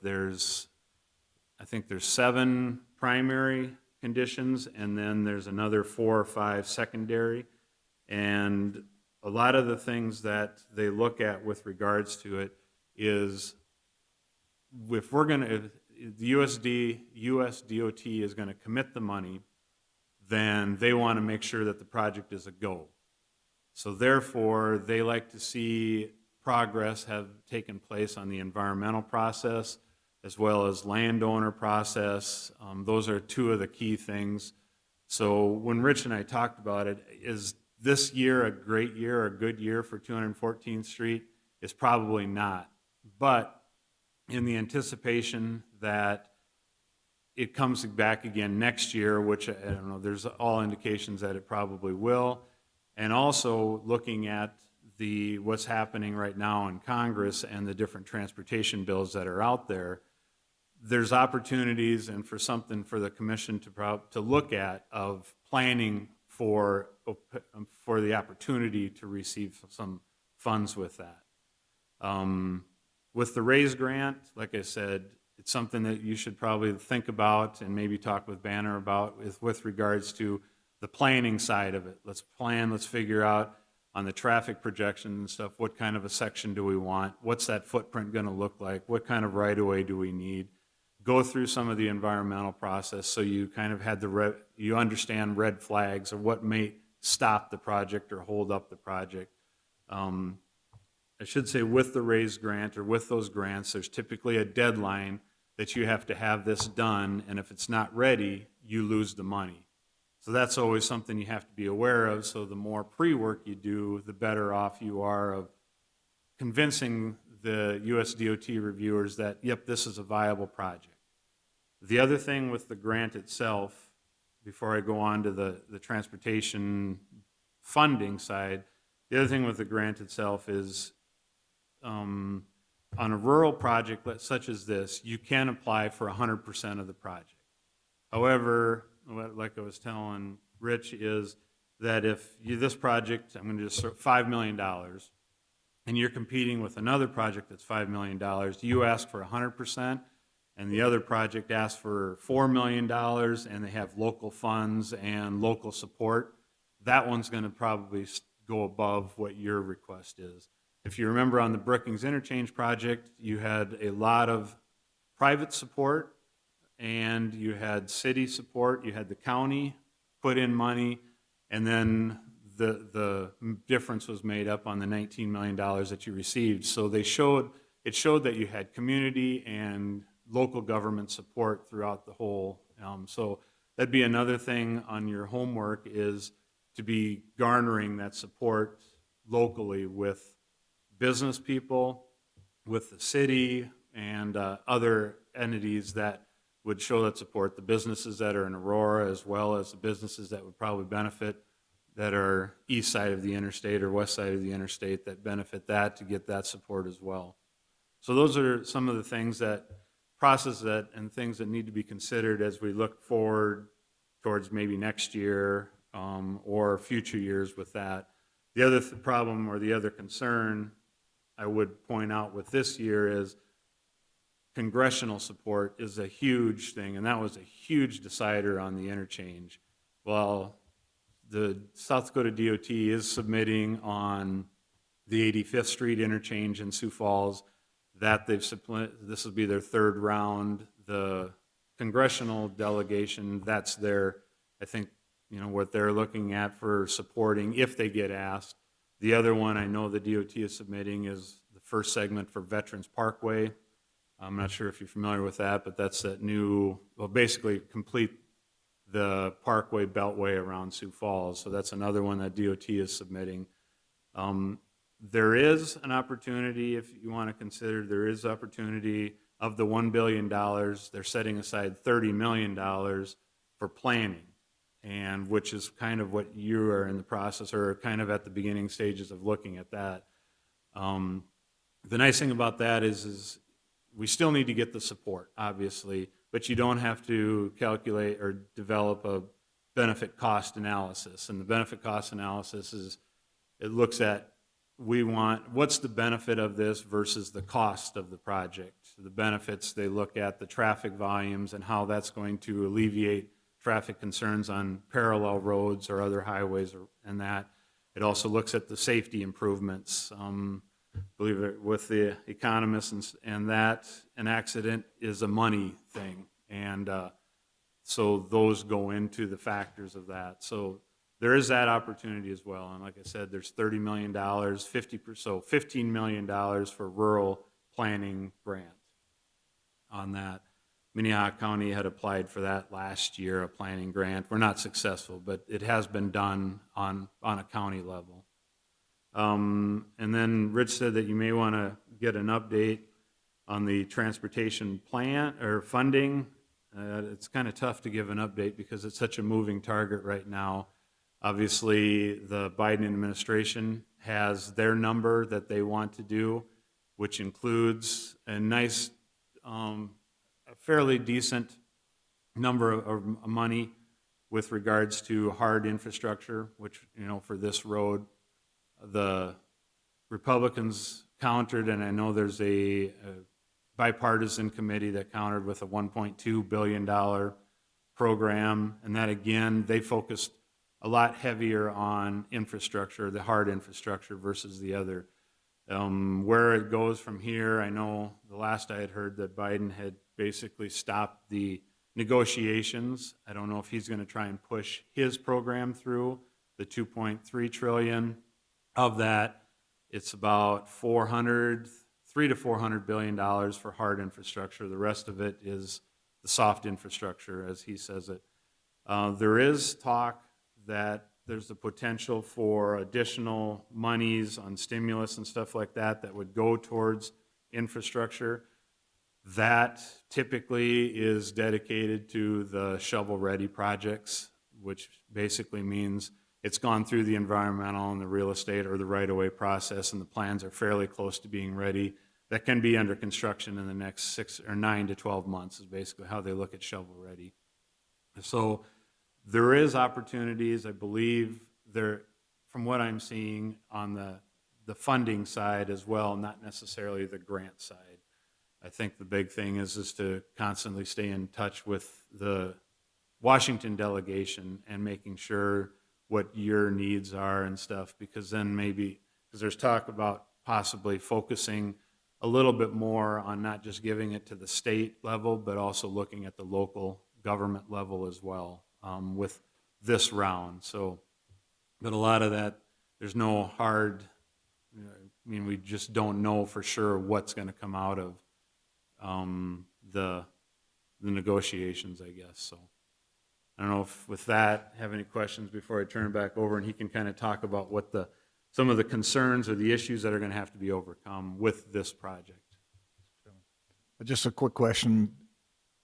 I think there's 7 primary conditions, and then there's another 4 or 5 secondary. And a lot of the things that they look at with regards to it is if the US DOT is going to commit the money, then they want to make sure that the project is a go. So therefore, they like to see progress have taken place on the environmental process as well as landowner process. Those are 2 of the key things. So when Rich and I talked about it, is this year a great year, a good year for 214th Street? Is probably not. But in the anticipation that it comes back again next year, which I don't know, there's all indications that it probably will, and also looking at what's happening right now in Congress and the different transportation bills that are out there, there's opportunities and for something for the commission to look at of planning for the opportunity to receive some funds with that. With the RAISE grant, like I said, it's something that you should probably think about and maybe talk with Banner about with regards to the planning side of it. Let's figure out on the traffic projections and stuff, what kind of a section do we want? What's that footprint going to look like? What kind of right-of-way do we need? Go through some of the environmental process so you kind of you understand red flags or what may stop the project or hold up the project. I should say with the RAISE grant or with those grants, there's typically a deadline that you have to have this done, and if it's not ready, you lose the money. So that's always something you have to be aware of, so the more pre-work you do, the better off you are of convincing the US DOT reviewers that, yep, this is a viable project. The other thing with the grant itself, before I go on to the transportation funding side, the other thing with the grant itself is on a rural project such as this, you can apply for 100% of the project. However, like I was telling Rich, is that if this project, I'm going to just $5 million, and you're competing with another project that's $5 million, you ask for 100%, and the other project asks for $4 million, and they have local funds and local support, that one's going to probably go above what your request is. If you remember on the Brookings Interchange project, you had a lot of private support, and you had city support, you had the county put in money, and then the difference was made up on the $19 million that you received. So it showed that you had community and local government support throughout the whole. So that'd be another thing on your homework, is to be garnering that support locally with business people, with the city, and other entities that would show that support, the businesses that are in Aurora, as well as the businesses that would probably benefit that are east side of the interstate or west side of the interstate that benefit that, to get that support as well. So those are some of the things that, process that, and things that need to be considered as we look forward towards maybe next year or future years with that. The other problem or the other concern I would point out with this year is congressional support is a huge thing, and that was a huge decider on the interchange. Well, the South Dakota DOT is submitting on the 85th Street interchange in Sioux Falls. That this will be their third round. The congressional delegation, that's their, I think, what they're looking at for supporting if they get asked. The other one I know the DOT is submitting is the first segment for Veterans Parkway. I'm not sure if you're familiar with that, but that's that new, well, basically complete the Parkway Beltway around Sioux Falls. So that's another one that DOT is submitting. There is an opportunity, if you want to consider, there is opportunity of the $1 billion, they're setting aside $30 million for planning, and which is kind of what you are in the process, or kind of at the beginning stages of looking at that. The nice thing about that is we still need to get the support, obviously, but you don't have to calculate or develop a benefit cost analysis. And the benefit cost analysis is, it looks at, what's the benefit of this versus the cost of the project. So the benefits, they look at the traffic volumes and how that's going to alleviate traffic concerns on parallel roads or other highways, and that. It also looks at the safety improvements. Believe it, with the economists and that, an accident is a money thing. And so those go into the factors of that. So there is that opportunity as well. And like I said, there's $30 million, $15 million for rural planning grant on that. Minnehaha County had applied for that last year, a planning grant. We're not successful, but it has been done on a county level. And then Rich said that you may want to get an update on the transportation plan or funding. It's kind of tough to give an update because it's such a moving target right now. Obviously, the Biden administration has their number that they want to do, which includes a nice, a fairly decent number of money with regards to hard infrastructure, which, for this road, the Republicans countered, and I know there's a bipartisan committee that countered with a $1.2 billion program, and that, again, they focused a lot heavier on infrastructure, the hard infrastructure versus the other. Where it goes from here, I know the last I had heard that Biden had basically stopped the negotiations. I don't know if he's going to try and push his program through, the $2.3 trillion. Of that, it's about $300 to $400 billion for hard infrastructure. The rest of it is the soft infrastructure, as he says it. There is talk that there's the potential for additional monies on stimulus and stuff like that that would go towards infrastructure. That typically is dedicated to the shovel-ready projects, which basically means it's gone through the environmental and the real estate or the right-of-way process, and the plans are fairly close to being ready. That can be under construction in the next 6 or 9 to 12 months is basically how they look at shovel-ready. So there is opportunities, I believe, there, from what I'm seeing, on the funding side as well, not necessarily the grant side. I think the big thing is to constantly stay in touch with the Washington delegation and making sure what your needs are and stuff, because then maybe, because there's talk about possibly focusing a little bit more on not just giving it to the state level, but also looking at the local government level as well with this round. So, but a lot of that, there's no hard, we just don't know for sure what's going to come out of the negotiations, I guess. So I don't know if with that, have any questions before I turn it back over, and he can kind of talk about what some of the concerns or the issues that are going to have to be overcome with this project. Just a quick question,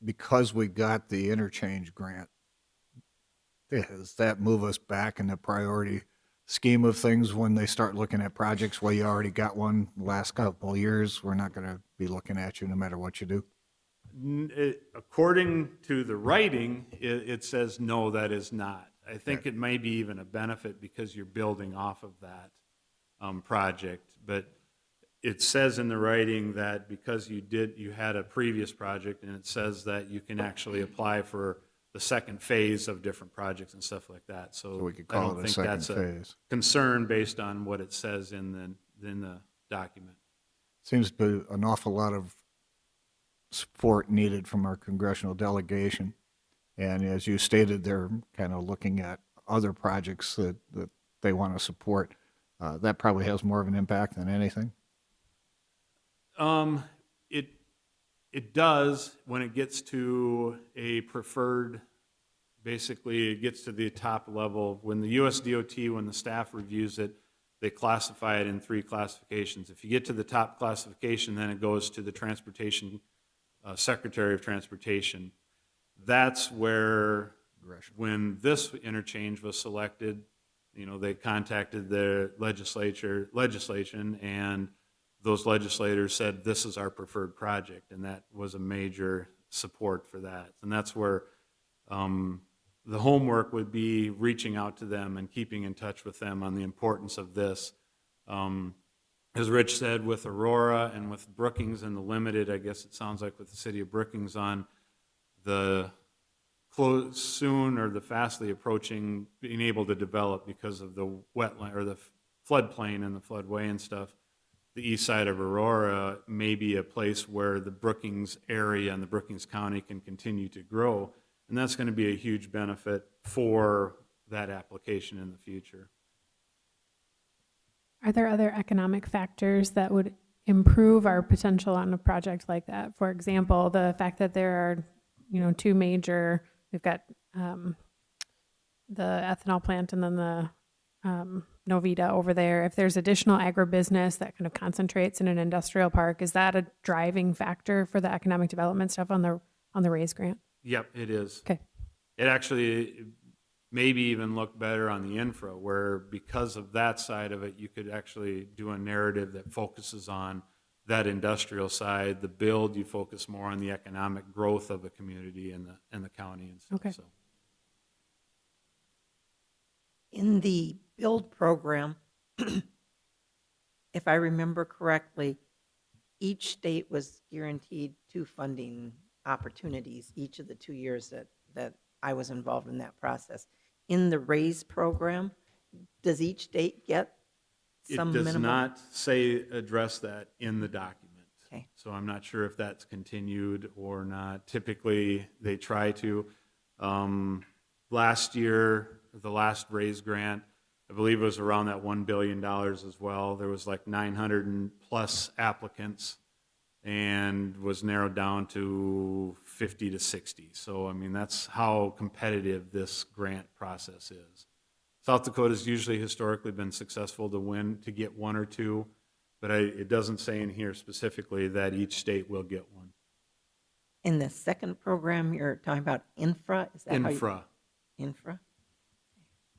because we got the interchange grant, does that move us back in the priority scheme of things when they start looking at projects where you already got one the last couple of years? We're not going to be looking at you no matter what you do? According to the writing, it says no, that is not. I think it may be even a benefit because you're building off of that project. But it says in the writing that because you had a previous project, and it says that you can actually apply for the second phase of different projects and stuff like that. So we could I call don't it a think second that's a phase. concern based on what it says in the document. Seems to be an awful lot of support needed from our congressional delegation. And as you stated, they're kind of looking at other projects that they want to support. That probably has more of an impact than anything. It does when it gets to a preferred, basically it gets to the top level. When the US DOT, when the staff reviews it, they classify it in 3 classifications. If you get to the top classification, then it goes to the Transportation Secretary of Transportation. That's where, when this interchange was selected, they contacted the legislation, and those legislators said, this is our preferred project, and that was a major support for that. And that's where the homework would be reaching out to them and keeping in touch with them on the importance of this. As Rich said, with Aurora and with Brookings and the limited, I guess it sounds like with the city of Brookings on the soon or the fastly approaching being able to develop because of the wetland or the floodplain and the floodway and stuff. The east side of Aurora may be a place where the Brookings area and the Brookings County can continue to grow. And that's going to be a huge benefit for that application in the future. Are there other economic factors that would improve our potential on a project like that? For example, the fact that there are, 2 major, we've got the ethanol plant and then the Novita over there. If there's additional agribusiness that kind of concentrates in an industrial park, is that a driving factor for the economic development stuff on the RAISE grant? Yep, it is. Okay. It actually maybe even look better on the infra, where because of that side of it, you could actually do a narrative that focuses on that industrial side. The build, you focus more on the economic growth of the community and the county and stuff. Okay. So. In the build program, if I remember correctly, each state was guaranteed 2 funding opportunities each of the 2 years that I was involved in that process. In the RAISE program, does each state get some minimum? It does not say address that in the document. Okay. So I'm not sure if that's continued or not. Typically, they try to. Last year, the last RAISE grant, I believe it was around that $1 billion as well. There was like 900 and plus applicants and was narrowed down to 50 to 60. So, I mean, that's how competitive this grant process is. South Dakota's usually historically been successful to get 1 or 2, but it doesn't say in here specifically that each state will get 1. In the second program, you're talking about infra? Is that how Infra. Infra?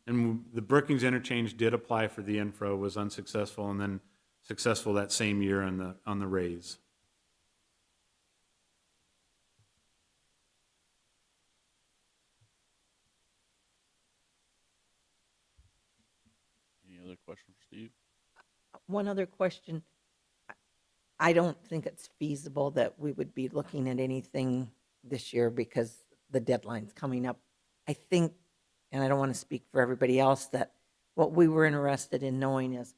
And the Brookings interchange did apply for the infra, was unsuccessful, and then successful that same year on the RAISE. Any other question for Steve? One other question. I don't think it's feasible that we would be looking at anything this year because the deadline's coming up. I think, and I don't want to speak for everybody else, that what we were interested in knowing is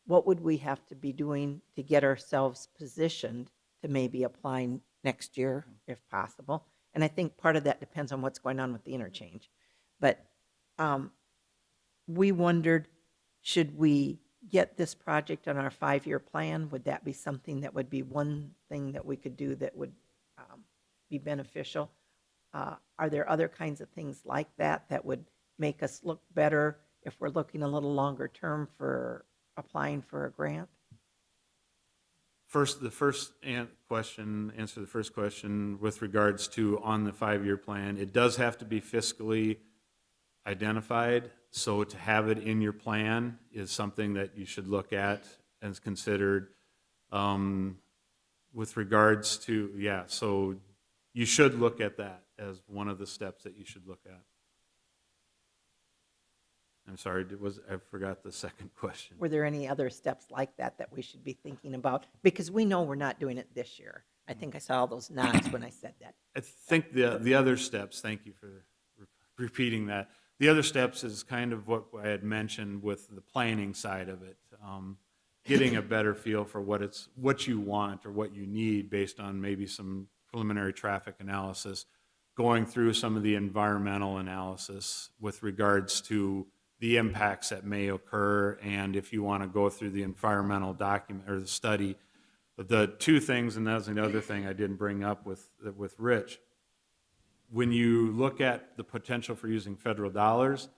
what would we have to be doing to get ourselves positioned to maybe applying next year, if possible. And I think part of that depends on what's going on with the interchange. But we wondered, should we get this project on our 5-year plan? Would that be something that would be one thing that we could do that would be beneficial. Are there other kinds of things like that that would make us look better if we're looking a little longer term for applying for a grant? Answer the first question with regards to on the 5-year plan. It does have to be fiscally identified, so to have it in your plan is something that you should look at and is considered. With regards to, so you should look at that as one of the steps that you should look at. I'm sorry, I forgot the second question. Were there any other steps like that that we should be thinking about? Because we know we're not doing it this year. I think I saw all those nods when I said that. I think the other steps, thank you for repeating that. The other steps is kind of what I had mentioned with the planning side of it. Getting a better feel for what you want or what you need based on maybe some preliminary traffic analysis, going through some of the environmental analysis with regards to the impacts that may occur, and if you want to go through the environmental document or the study. The two things, and that's another thing I didn't bring up with Rich, when you look at the potential for using federal dollars,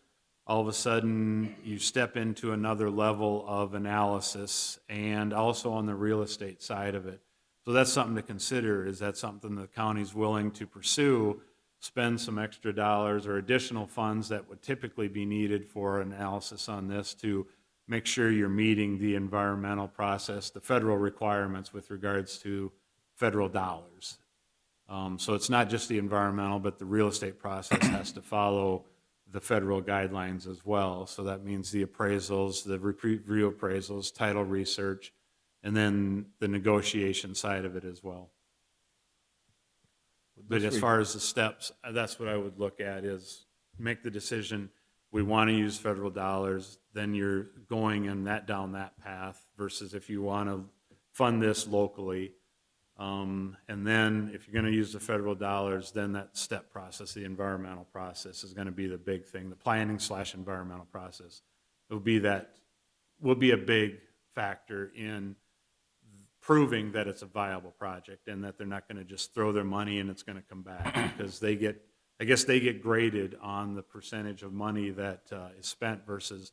all of a sudden you step into another level of analysis, and also on the real estate side of it. So that's something to consider. Is that something the county's willing to pursue, spend some extra dollars or additional funds that would typically be needed for analysis on this to make sure you're meeting the environmental process, the federal requirements with regards to federal dollars. So it's not just the environmental, but the real estate process has to follow the federal guidelines as well. So that means the appraisals, the reappraisals, title research, and then the negotiation side of it as well. But as far as the steps, that's what I would look at is make the decision, we want to use federal dollars, then you're going down that path versus if you want to fund this locally. And then if you're going to use the federal dollars, then that step process, the environmental process is going to be the big thing, the planning/environmental process. Will be a big factor in proving that it's a viable project and that they're not going to just throw their money and it's going to come back, because they get graded on the percentage of money that is spent versus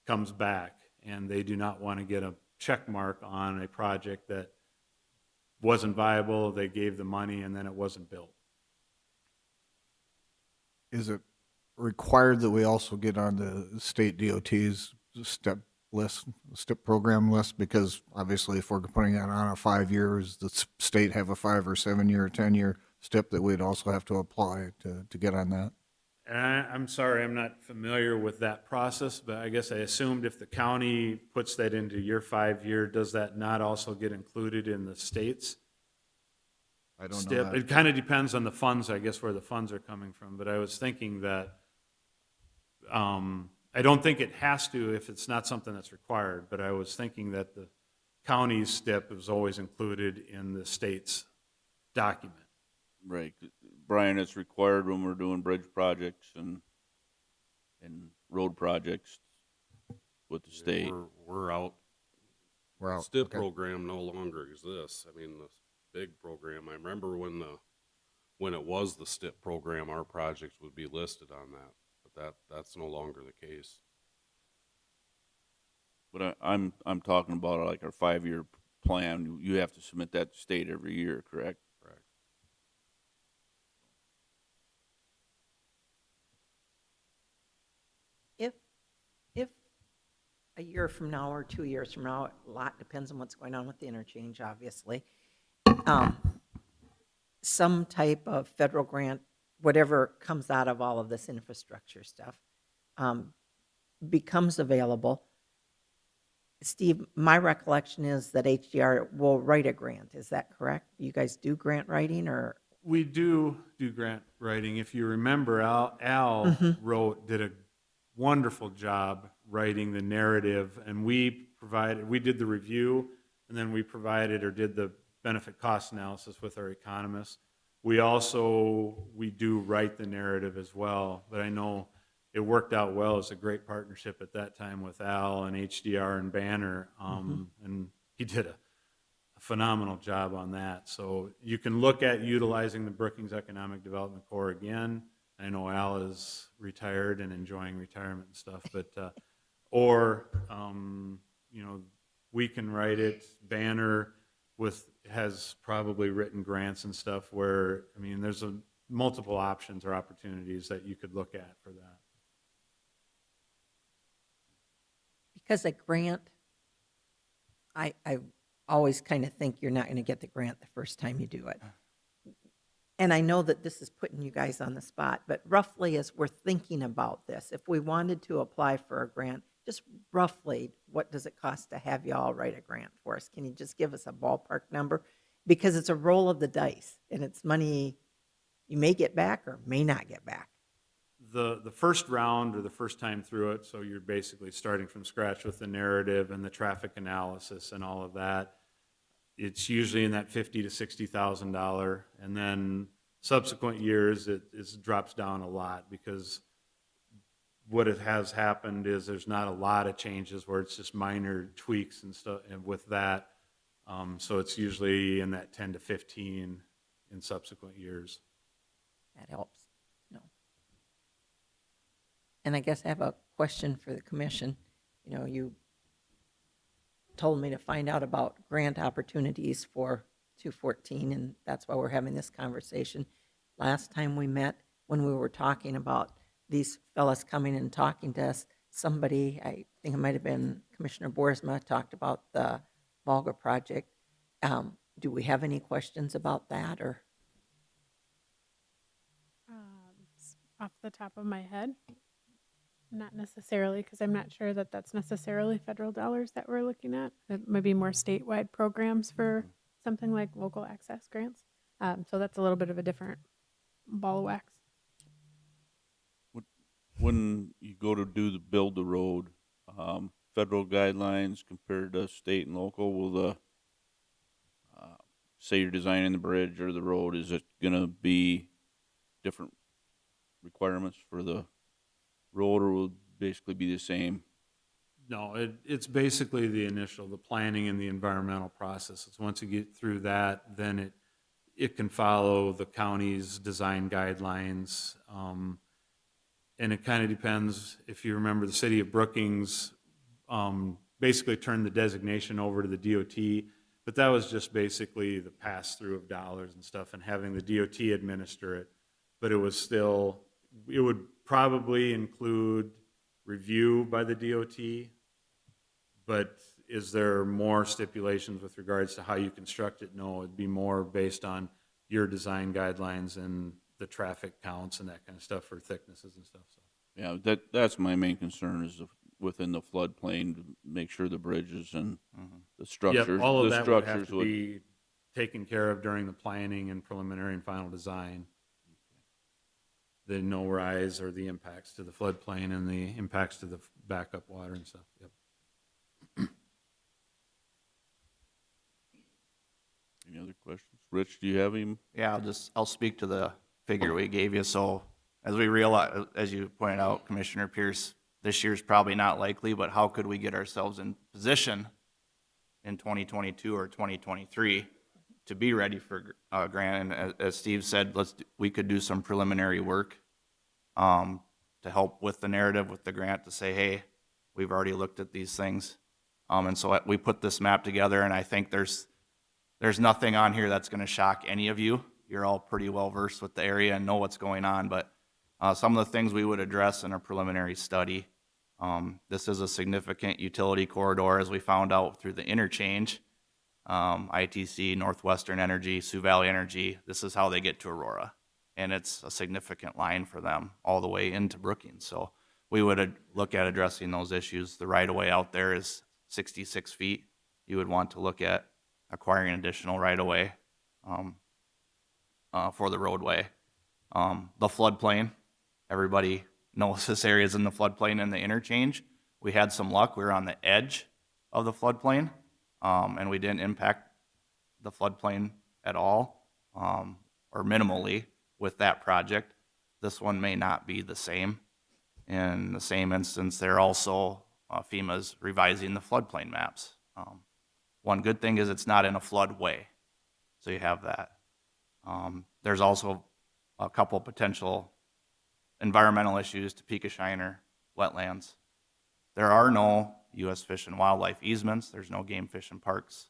comes back, and they do not want to get a check mark on a project that wasn't viable, they gave the money, and then it wasn't built. Is it required that we also get on the state DOT's step program list? Because obviously if we're putting that on a 5 years, the state have a 5 or 7 year, 10-year step that we'd also have to apply to get on that? And I'm sorry, I'm not familiar with that process, but I guess I assumed if the county puts that into your 5-year, does that not also get included in the state's I don't step? know that. It kind of depends on the funds, I guess, where the funds are coming from. But I was thinking that I don't think it has to if it's not something that's required, but I was thinking that the county's step is always included in the state's document. Right. Brian, it's required when we're doing bridge projects and road projects with the state. We're out. We're out. STIP Okay. program no longer exists. I mean, the big program, I remember when it was the STIP program, our projects would be listed on that, but that's no longer the case. But I'm talking about like our 5-year plan. You have to submit that to state every year, correct? Correct. If a year from now or 2 years from now, a lot depends on what's going on with the interchange, obviously, some type of federal grant, whatever comes out of all of this infrastructure stuff, becomes available. Steve, my recollection is that HDR will write a grant. Is that correct? You guys do grant writing, or? We do grant writing. If you remember, Al did a wonderful job writing the narrative, and we did the review, and then we did the benefit cost analysis with our economists. We do write the narrative as well, but I know it worked out well. It's a great partnership at that time with Al and HDR and Banner, and he did a phenomenal job on that. So you can look at utilizing the Brookings Economic Development Corps again. I know Al is retired and enjoying retirement and stuff, but, you know, we can write it. Banner has probably written grants and stuff where, I mean, there's multiple options or opportunities that you could look at for that. Because a grant, I always kind of think you're not going to get the grant the first time you do it. And I know that this is putting you guys on the spot, but roughly as we're thinking about this, if we wanted to apply for a grant, just roughly, what does it cost to have y'all write a grant for us? Can you just give us a ballpark number? Because it's a roll of the dice, and it's money you may get back or may not get back. The first round or the first time through it, so you're basically starting from scratch with the narrative and the traffic analysis and all of that. It's usually in that $50,000 to $60,000, and then subsequent years it drops down a lot because what it has happened is there's not a lot of changes where it's just minor tweaks and stuff. And with that, so it's usually in that 10 to 15 in subsequent years. That helps. No. And I guess I have a question for the commission. You know, you told me to find out about grant opportunities for 214, and that's why we're having this conversation. Last time we met, when we were talking about these fellas coming and talking to us, somebody, I think it might have been Commissioner Boersma, talked about the Volga project. Do we have any questions about that, or? Off the top of my head, not necessarily, because I'm not sure that that's necessarily federal dollars that we're looking at. It might be more statewide programs for something like local access grants. So that's a little bit of a different ball of wax. When you go to build the road, federal guidelines compared to state and local, will the, say you're designing the bridge or the road, is it gonna be different requirements for the road, or will it basically be the same? No, it's basically the planning and the environmental processes. Once you get through that, then it can follow the county's design guidelines. And it kind of depends. If you remember, the city of Brookings basically turned the designation over to the DOT, but that was just basically the pass-through of dollars and stuff and having the DOT administer it. But it was still, it would probably include review by the DOT, but is there more stipulations with regards to how you construct it? No, it'd be more based on your design guidelines and the traffic counts and that kind of stuff for thicknesses and stuff. So. Yeah, that's my main concern is within the floodplain to make sure the bridges and the structures. Yep, all of the that would have structures to be taken care of during the planning and preliminary and final design. The no-rise or the impacts to the floodplain and the impacts to the backup water and stuff. Yep. Any other questions? Rich, do you have him? Yeah, I'll speak to the figure we gave you. So as we realize, as you pointed out, Commissioner Pierce, this year's probably not likely, but how could we get ourselves in position in 2022 or 2023 to be ready for a grant? And as Steve said, we could do some preliminary work to help with the narrative with the grant to say, hey, we've already looked at these things. And so we put this map together, and I think there's nothing on here that's going to shock any of you. You're all pretty well versed with the area and know what's going on, but some of the things we would address in a preliminary study. This is a significant utility corridor, as we found out through the interchange. ITC, Northwestern Energy, Sioux Valley Energy, this is how they get to Aurora. And it's a significant line for them all the way into Brookings. So we would look at addressing those issues. The right-of-way out there is 66 feet. You would want to look at acquiring additional right-of-way for the roadway. The floodplain, everybody knows this area is in the floodplain and the interchange. We had some luck. We were on the edge of the floodplain, and we didn't impact the floodplain at all, or minimally with that project. This one may not be the same. In the same instance, they're also, FEMA's revising the floodplain maps. one good thing is it's not in a floodway, so you have that. There's also a couple potential environmental issues, Topeka Shiner, wetlands. There are no U.S. Fish and Wildlife easements. There's no game fish and parks.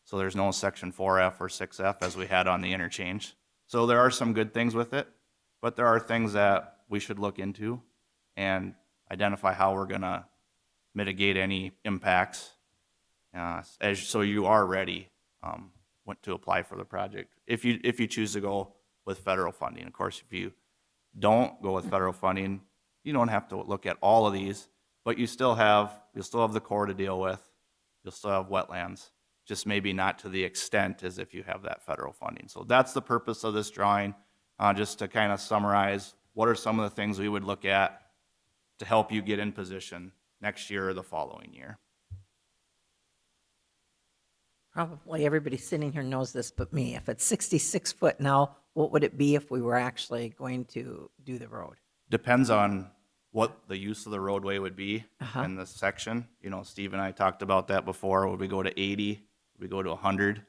So there's no Section 4F or 6F as we had on the interchange. So there are some good things with it, but there are things that we should look into and identify how we're going to mitigate any impacts. So you are ready to apply for the project if you choose to go with federal funding. Of course, if you don't go with federal funding, you don't have to look at all of these, but you'll still have the core to deal with. You'll still have wetlands, just maybe not to the extent as if you have that federal funding. So that's the purpose of this drawing, just to kind of summarize what are some of the things we would look at to help you get in position next year or the following year. Probably everybody sitting here knows this but me. If it's 66 foot now, what would it be if we were actually going to do the road? Depends on what the use of the roadway would be Uh-huh. in this section. You know, Steve and I talked about that before. Would we go to 80? Would we go to 100?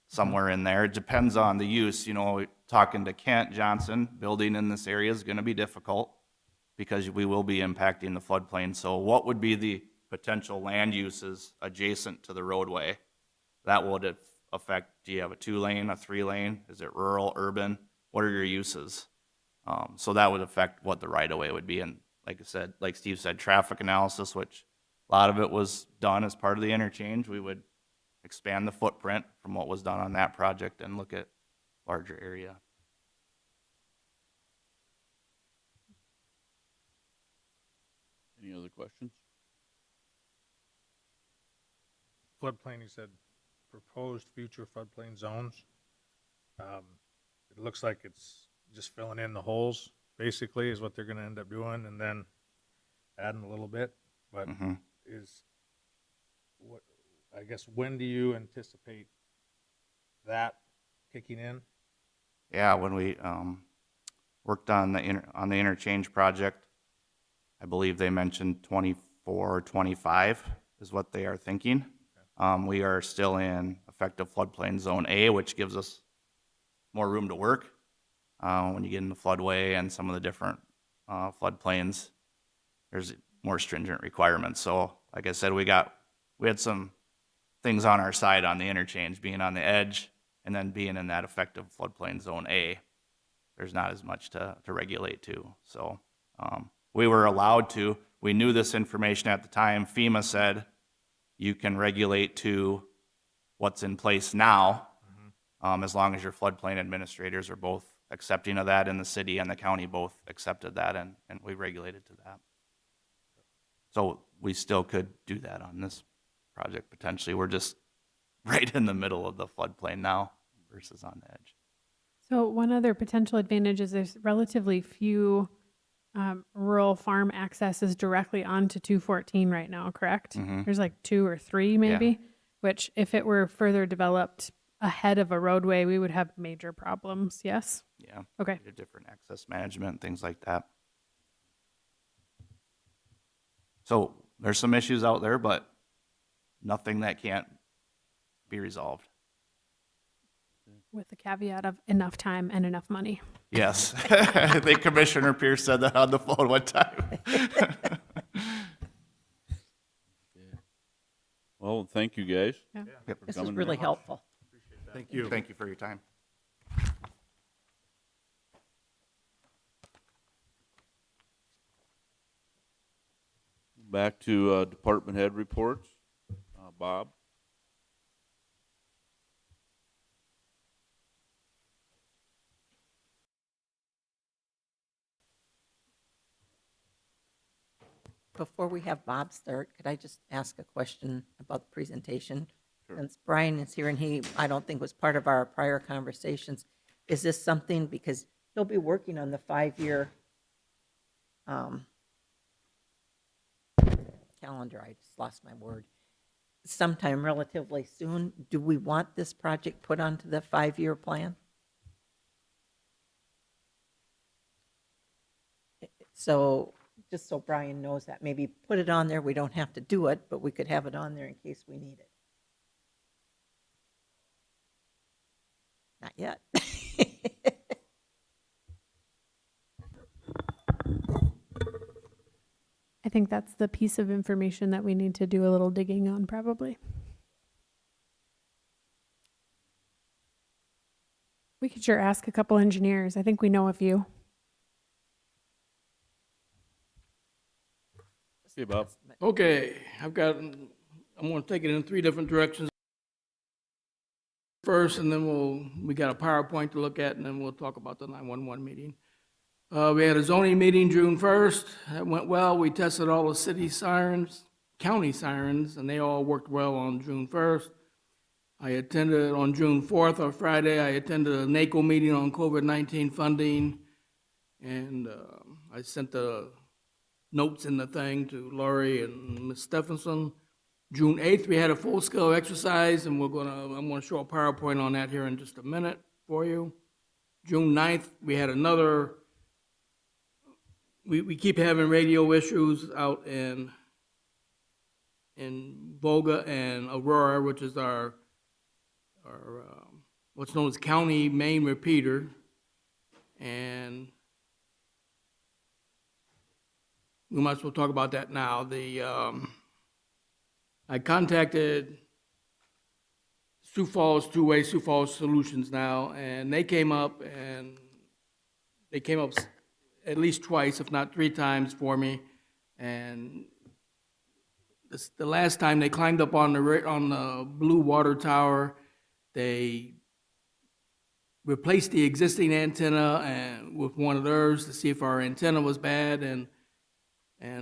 Somewhere in there. It depends on the use. You know, talking to Kent Johnson, building in this area is going to be difficult because we will be impacting the floodplain. So what would be the potential land uses adjacent to the roadway? That would affect, do you have a 2-lane, a 3-lane? Is it rural, urban? What are your uses? So that would affect what the right-of-way would be. And like I said, like Steve said, traffic analysis, which a lot of it was done as part of the interchange. We would expand the footprint from what was done on that project and look at larger area. Any other questions? Floodplain, you said proposed future floodplain zones. It looks like it's just filling in the holes, basically, is what they're gonna end up doing, and then adding a little bit, but I guess, when do you anticipate that kicking in? Yeah, when we worked on the interchange project, I believe they mentioned 24 or 25 is what they are thinking. We are still in effective floodplain zone A, which gives us more room to work. When you get into floodway and some of the different floodplains, there's more stringent requirements. So like I said, we had some things on our side on the interchange, being on the edge and then being in that effective floodplain zone A. There's not as much to regulate to. So we were allowed to. We knew this information at the time. FEMA said you can regulate to what's in place now, as long as your floodplain administrators are both accepting of that, and the city and the county both accepted that, and we regulated to that. So we still could do that on this project potentially. We're just right in the middle of the floodplain now versus on the edge. So one other potential advantage is there's relatively few rural farm accesses directly onto 214 right now, correct? There's like 2 or 3 maybe, which if it were further developed ahead of a roadway, we would have major problems, yes? Yeah. Okay. Different access management, things like that. So there's some issues out there, but nothing that can't be resolved. With the caveat of enough time and enough money. Yes. I think Commissioner Pierce said that on the phone one time. Well, thank you guys. Yeah. Yep. This is coming really in. helpful. Thank you. Thank you for your time. Back to department head reports. Bob? Before we have Bob start, could I just ask a question about the presentation? Sure. Since Brian is here and he, I don't think was part of our prior conversations, is this something, because he'll be working on the 5-year calendar, I just lost my word, sometime relatively soon. Do we want this project put onto the 5-year plan? So, just so Brian knows that, maybe put it on there, we don't have to do it, but we could have it on there in case we need it. Not yet. I think that's the piece of information that we need to do a little digging on, probably. We could sure ask a couple engineers. I think we know a few. Hey, Bob. Okay, I'm gonna take it in 3 different directions. First, and then we got a PowerPoint to look at, and then we'll talk about the 911 meeting. We had a zoning meeting June 1st. That went well. We tested all the city sirens, county sirens, and they all worked well on June 1st. I attended on June 4th, or Friday, I attended a NACO meeting on COVID-19 funding, and I sent the notes in the thing to Laurie and Ms. Stephenson. June 8th, we had a full-scale exercise, and I'm gonna show a PowerPoint on that here in just a minute for you. June 9th, we had another, we keep having radio issues out in Volga and Aurora, which is our what's known as county main repeater, and we might as well talk about that now. I contacted Sioux Falls Two-Way, Sioux Falls Solutions now, and they came up at least twice, if not 3 times for me, and the last time they climbed up on the blue water tower. They replaced the existing antenna and with one of theirs to see if our antenna was bad, and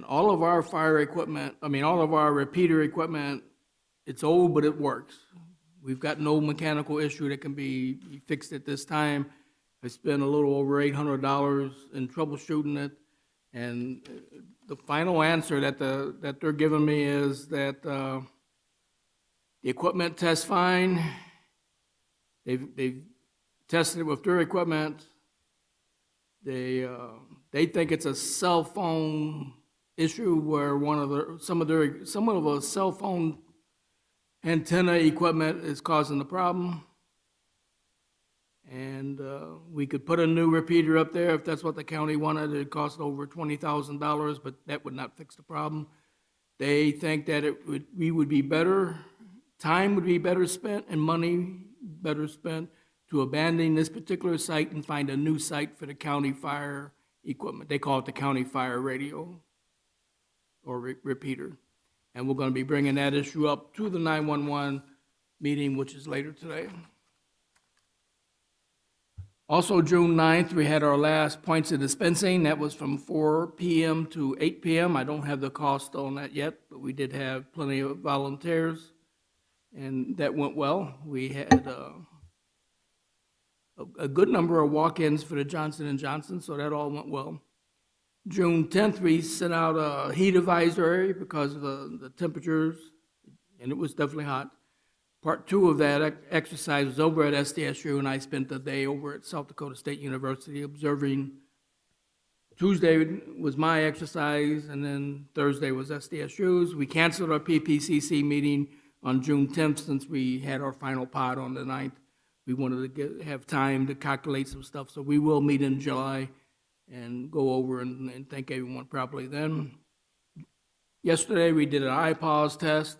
all of our fire equipment, all of our repeater equipment, it's old, but it works. We've got no mechanical issue that can be fixed at this time. I spent a little over $800 in troubleshooting it, and the final answer that they're giving me is that the equipment tests fine. They've tested it with their equipment. They think it's a cell phone issue where some of the cell phone antenna equipment is causing the problem. And we could put a new repeater up there if that's what the county wanted. It'd cost over $20,000, but that would not fix the problem. They think that we would be better, time would be better spent, and money better spent to abandon this particular site and find a new site for the county fire equipment. They call it the county fire radio or repeater. And we're going to be bringing that issue up to the 911 meeting, which is later today. Also, June 9th, we had our last points of dispensing. That was from 4 p.m. to 8 p.m. I don't have the cost on that yet, but we did have plenty of volunteers, and that went well. We had a good number of walk-ins for the Johnson & Johnson, so that all went well. June 10th, we sent out a heat advisory because of the temperatures, and it was definitely hot. Part 2 of that exercise was over at SDSU, and I spent the day over at South Dakota State University observing. Tuesday was my exercise, and then Thursday was SDSU's. We canceled our PPCC meeting on June 10th since we had our final pod on the 9th. We wanted to have time to calculate some stuff, so we will meet in July and go over and thank everyone properly then. Yesterday, we did an iPause test.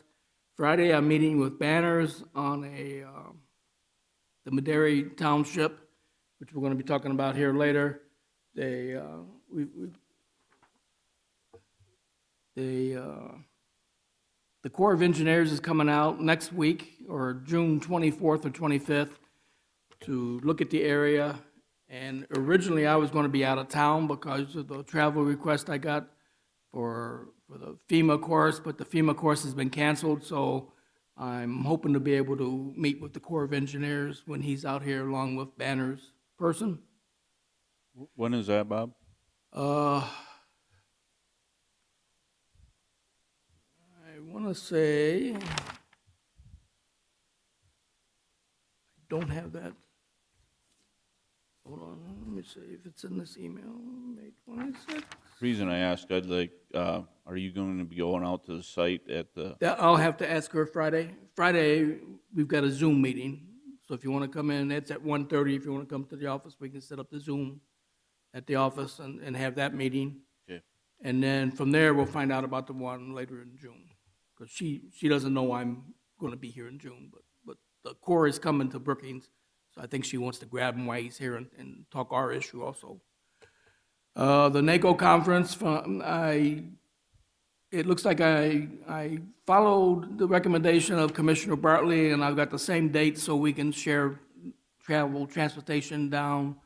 Friday, I'm meeting with Banners on the Madera Township, which we're going to be talking about here later. The Corps of Engineers is coming out next week, or June 24th or 25th, to look at the area. And originally, I was going to be out of town because of the travel request I got for the FEMA course, but the FEMA course has been canceled, so I'm hoping to be able to meet with the Corps of Engineers when he's out here along with Banner's person. When is that, Bob? I want to say, I don't have that. Hold on, let me see if it's in this email, May 26th. Reason I asked, I'd like, are you going to be going out to the site at the? I'll have to ask her Friday. Friday, we've got a Zoom meeting, So if you want to come in, it's at 1:30. If you want to come to the office, we can set up the Zoom at the office and have that meeting. Okay. And then from there, we'll find out about the one later in June. Because she doesn't know I'm going to be here in June, but the Corps is coming to Brookings. So I think she wants to grab him while he's here and talk our issue also. The NACO conference, it looks like I followed the recommendation of Commissioner Bartley, and I've got the same date so we can share transportation down.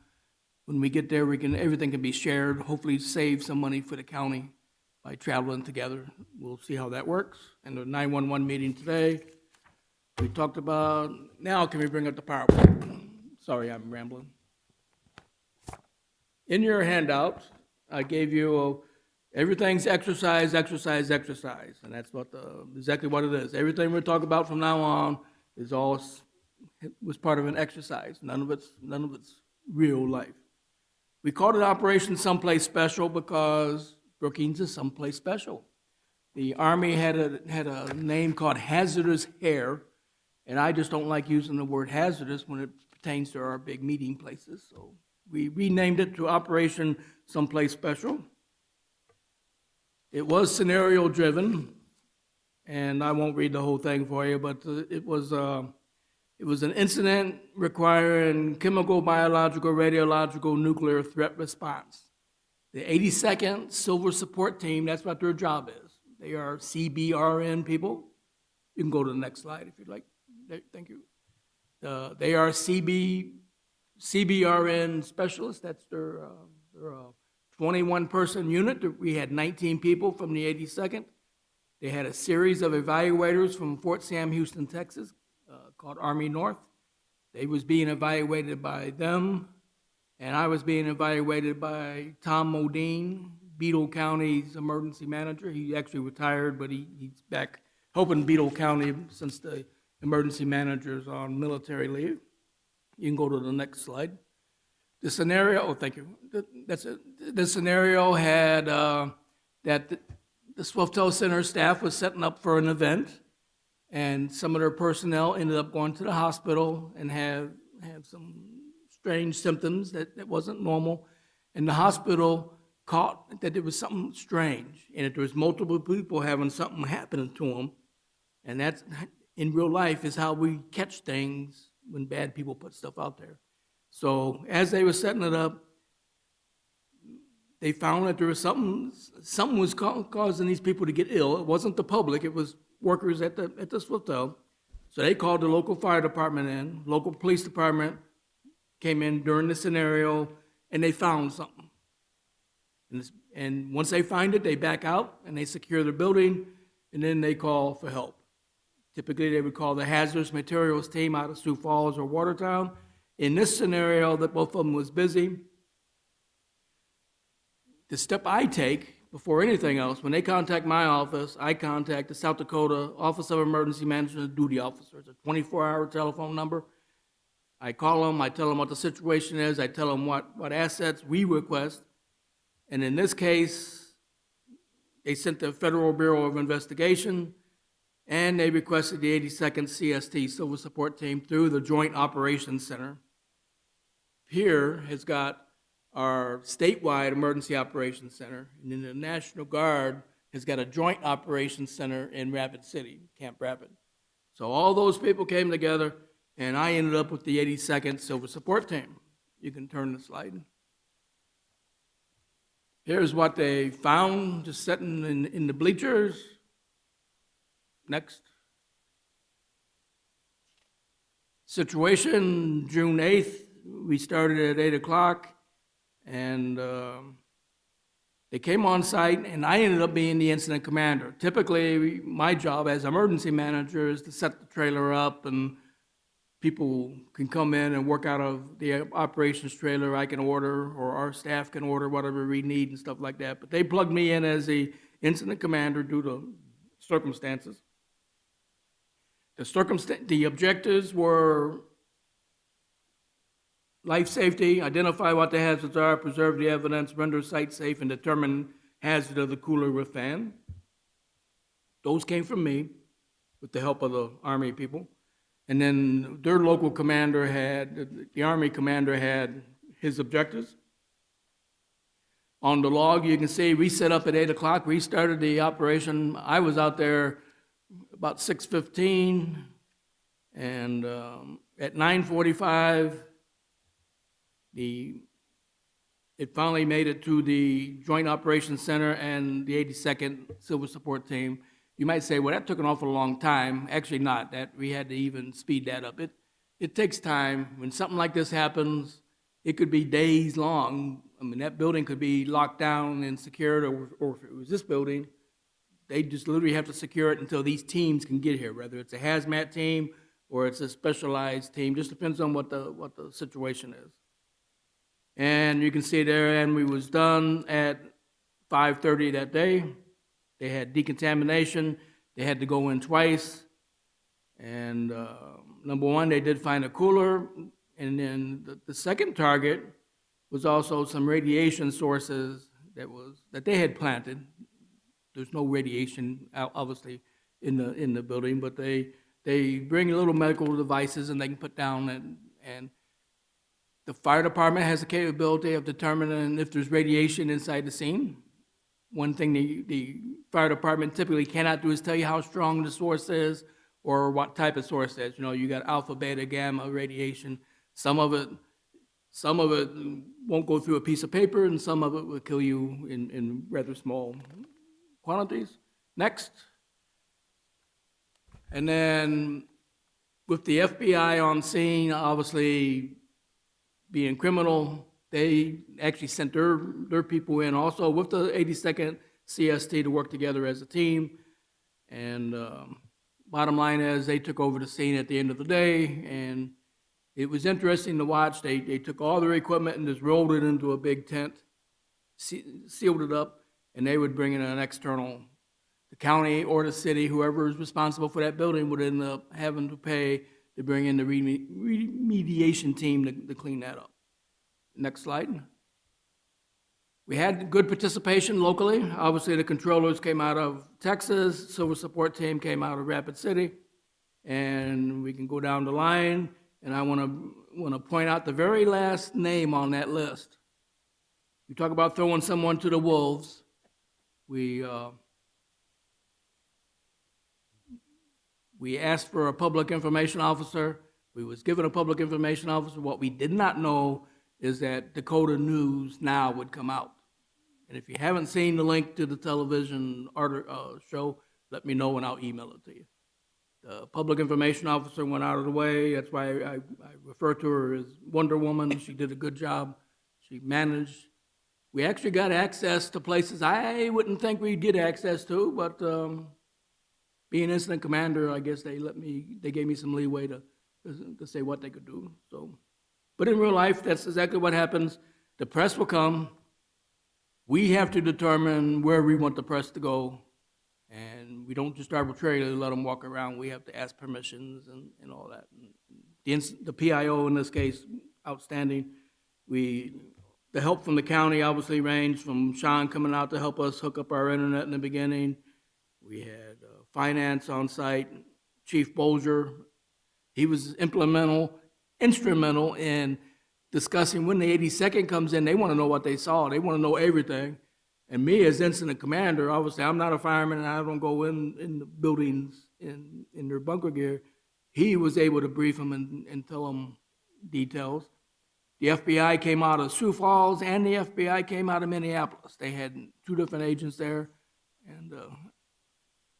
When we get there, everything can be shared, hopefully save some money for the county by traveling together. We'll see how that works. And the 911 meeting today, we talked about, now can we bring up the PowerPoint? Sorry, I'm rambling. In your handout, I gave you everything's exercise, exercise, exercise, and that's exactly what it is. Everything we talk about from now on was part of an exercise. None of it's real life. We called it Operation Someplace Special because Brookings is someplace special. The Army had a name called hazardous hair, and I just don't like using the word hazardous when it pertains to our big meeting places. So we renamed it to Operation Someplace Special. It was scenario driven, and I won't read the whole thing for you, but it was an incident requiring chemical, biological, radiological, nuclear threat response. The 82nd Silver Support Team, that's what their job is. They are CBRN people. You can go to the next slide if you'd like. Thank you. They are CBRN specialists. That's their 21-person unit. We had 19 people from the 82nd. They had a series of evaluators from Fort Sam Houston, Texas, called Army North. They was being evaluated by them, and I was being evaluated by Tom Modine, Beadle County's emergency manager. He actually retired, but he's back helping Beadle County since the emergency manager's on military leave. You can go to the next slide. The scenario, thank you. That's it. The scenario had that the Swiftel Center staff was setting up for an event, and some of their personnel ended up going to the hospital and had some strange symptoms that wasn't normal. And the hospital caught that there was something strange, and that there was multiple people having something happen to them. And that's, in real life, is how we catch things when bad people put stuff out there. So as they were setting it up, they found that there was something was causing these people to get ill. It wasn't the public, it was workers at the Swiftel. So they called the local fire department in, local police department came in during the scenario, and they found something. And once they find it, they back out and they secure the building, and then they call for help. Typically, they would call the hazardous materials team out of Sioux Falls or Watertown. In this scenario, that both of them was busy, the step I take before anything else, when they contact my office, I contact the South Dakota Office of Emergency Management Duty Officer. It's a 24-hour telephone number. I call them, I tell them what the situation is, I tell them what assets we request. And in this case, they sent the Federal Bureau of Investigation, and they requested the 82nd CST Civil Support Team through the Joint Operations Center. Here has got our statewide Emergency Operations Center, and then the National Guard has got a Joint Operations Center in Rapid City, Camp Rapid. So all those people came together, and I ended up with the 82nd Silver Support Team. You can turn the slide. Here's what they found, just sitting in the bleachers. Next. Situation, June 8th, we started at 8 o'clock, and they came on site, and I ended up being the incident commander. Typically, my job as emergency manager is to set the trailer up, and people can come in and work out of the operations trailer. I can order, or our staff can order whatever we need and stuff like that. But they plugged me in as the incident commander due to circumstances. The objectives were life safety, identify what the hazards are, preserve the evidence, render site safe, and determine hazard of the cooler with fan. Those came from me with the help of the Army people. And then their local commander the Army commander had his objectives. On the log, you can see we set up at 8 o'clock. We started the operation. I was out there about 6:15, and at 9:45, it finally made it to the Joint Operations Center and the 82nd Civil Support Team. You might say, well, that took an awful long time. Actually not, that we had to even speed that up. It takes time. When something like this happens, it could be days long. I mean, that building could be locked down and secured, or if it was this building, they just literally have to secure it until these teams can get here, whether it's a hazmat team or it's a specialized team, just depends on what the situation is. And you can see there, and we was done at 5:30 that day. They had decontamination. They had to go in twice. And number one, they did find a cooler. And then the second target was also some radiation sources that they had planted. There's no radiation, obviously, in the building, but they bring little medical devices and they can put down, and the fire department has the capability of determining if there's radiation inside the scene. One thing the fire department typically cannot do is tell you how strong the source is or what type of source it is. You know, you got alpha, beta, gamma radiation. Some of it won't go through a piece of paper, and some of it will kill you in rather small quantities. Next. And then with the FBI on scene, obviously being criminal, they actually sent their people in also with the 82nd CST to work together as a team. And bottom line is they took over the scene at the end of the day, and it was interesting to watch. They took all their equipment and just rolled it into a big tent, sealed it up, and they would bring in an external. The county or the city, whoever is responsible for that building, would end up having to pay to bring in the remediation team to clean that up. Next slide. We had good participation locally. Obviously, the controllers came out of Texas, Civil Support Team came out of Rapid City, and we can go down the line. And I want to point out the very last name on that list. You talk about throwing someone to the wolves. We asked for a public information officer. We was given a public information officer. What we did not know is that Dakota News Now would come out. And if you haven't seen the link to the television show, let me know and I'll email it to you. The public information officer went out of the way. That's why I refer to her as Wonder Woman. She did a good job. She managed. We actually got access to places I wouldn't think we'd get access to, but being incident commander, I guess they gave me some leeway to say what they could do. So, but in real life, that's exactly what happens. The press will come. We have to determine where we want the press to go. And we don't just arbitrarily let them walk around. We have to ask permissions and all that. The PIO in this case, outstanding. The help from the county obviously ranged from Sean coming out to help us hook up our internet in the beginning. We had finance on site, Chief Bolger. He was instrumental in discussing when the 82nd comes in. They want to know what they saw. They want to know everything. And me as incident commander, obviously I'm not a fireman and I don't go in the buildings in their bunker gear. He was able to brief them and tell them details. The FBI came out of Sioux Falls and the FBI came out of Minneapolis. They had two different agents there. And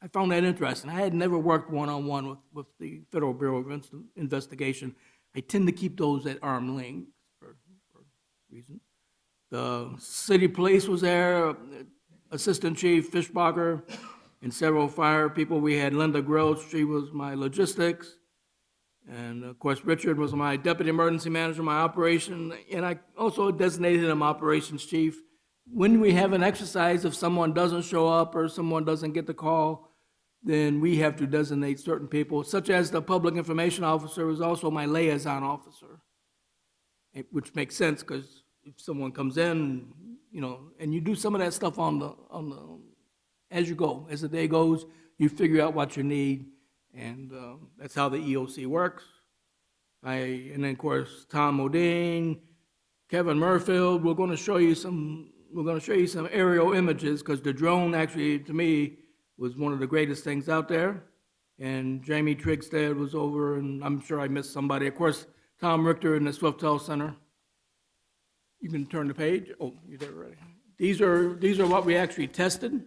I found that interesting. I had never worked one-on-one with the Federal Bureau of Investigation. I tend to keep those at arm's length for reasons. The city police was there, Assistant Chief Fischbacher, and several fire people. We had Linda Gross, she was my logistics. And of course, Richard was my deputy emergency manager, my operation, and I also designated him operations chief. When we have an exercise, if someone doesn't show up or someone doesn't get the call, then we have to designate certain people, such as the public information officer was also my liaison officer, which makes sense because if someone comes in, you know, and you do some of that stuff as you go, as the day goes, you figure out what you need. And that's how the EOC works. And then of course, Tom Modine, Kevin Murfield, we're gonna show you some aerial images, because the drone actually, to me, was one of the greatest things out there. And Jamie Trigstad was over, and I'm sure I missed somebody. Of course, Tom Richter in the Swiftel Center. You can turn the page. Oh, you're there already. These are what we actually tested: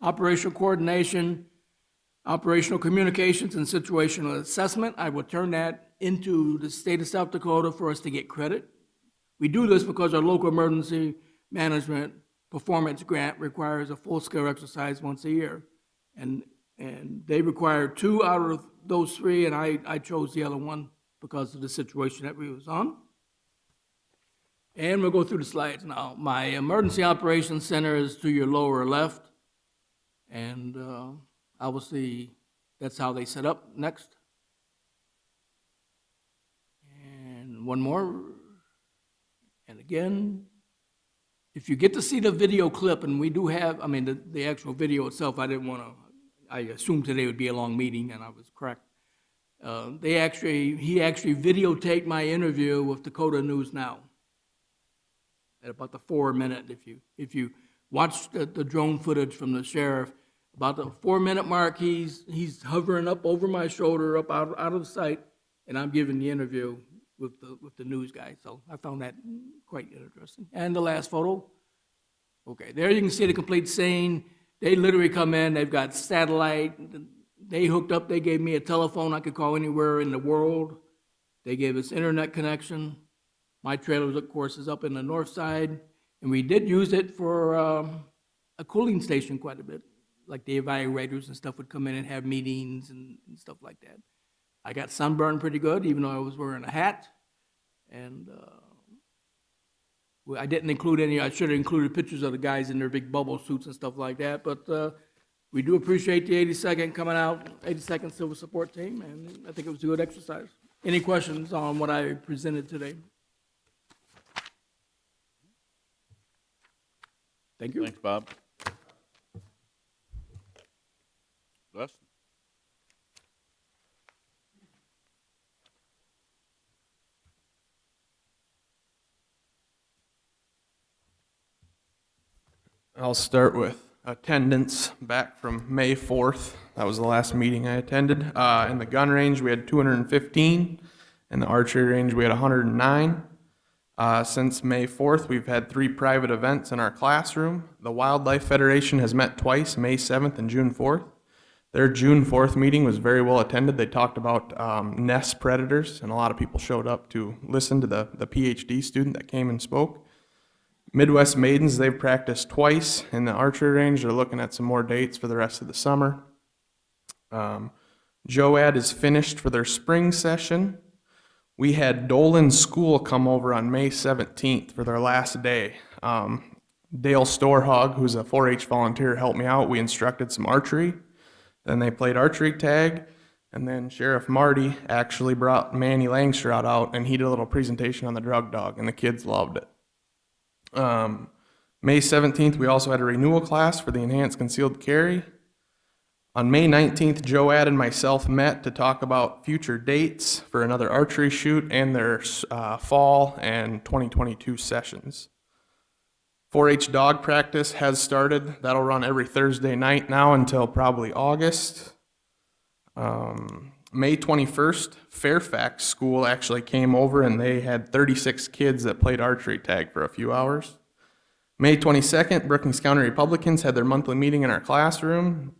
operational coordination, operational communications, and situational assessment. I will turn that into the state of South Dakota for us to get credit. We do this because our local emergency management performance grant requires a full-scale exercise once a year. And they require 2 out of those 3, and I chose the other one because of the situation that we was on. And we'll go through the slides now. My emergency operations center is to your lower left. And obviously, that's how they set up. Next. And one more. And again, if you get to see the video clip, and we do have, I mean, the actual video itself, I assumed today would be a long meeting, and I was correct. He actually videotaped my interview with Dakota News Now at about the 4-minute. If you watch the drone footage from the sheriff, about the 4-minute mark, he's hovering up over my shoulder, up out of sight, and I'm giving the interview with the news guy. So I found that quite interesting. And the last photo. Okay, there you can see the complete scene. They literally come in, they've got satellite, they hooked up, they gave me a telephone I could call anywhere in the world. They gave us internet connection. My trailer, of course, is up in the north side, and we did use it for a cooling station quite a bit. Like the evaluators and stuff would come in and have meetings and stuff like that. I got sunburned pretty good, even though I was wearing a hat. And I didn't include any, I should have included pictures of the guys in their big bubble suits and stuff like that. But we do appreciate the 82nd coming out, 82nd Civil Support Team, and I think it was a good exercise. Any questions on what I presented today? Thank you. Thanks, Bob. Dustin? I'll start with attendance back from May 4th. That was the last meeting I attended. In the gun range, we had 215. In the archery range, we had 109. Since May 4th, we've had 3 private events in our classroom. The Wildlife Federation has met twice, May 7th and June 4th. Their June 4th meeting was very well attended. They talked about nest predators, and a lot of people showed up to listen to the PhD student that came and spoke. Midwest Maidens, they've practiced twice in the archery range. They're looking at some more dates for the rest of the summer. JOAD is finished for their spring session. We had Dolan School come over on May 17th for their last day. Dale Storehog, who's a 4-H volunteer, helped me out. We instructed some archery. Then they played archery tag. And then Sheriff Marty actually brought Manny Langstrad out, and he did a little presentation on the drug dog, and the kids loved it. May 17th, we also had a renewal class for the enhanced concealed carry. On May 19th, JOAD and myself met to talk about future dates for another archery shoot and their fall and 2022 sessions. 4-H dog practice has started. That'll run every Thursday night now until probably August. May 21st, Fairfax School actually came over and they had 36 kids that played archery tag for a few hours. May 22nd, Brookings County Republicans had their monthly meeting in our classroom.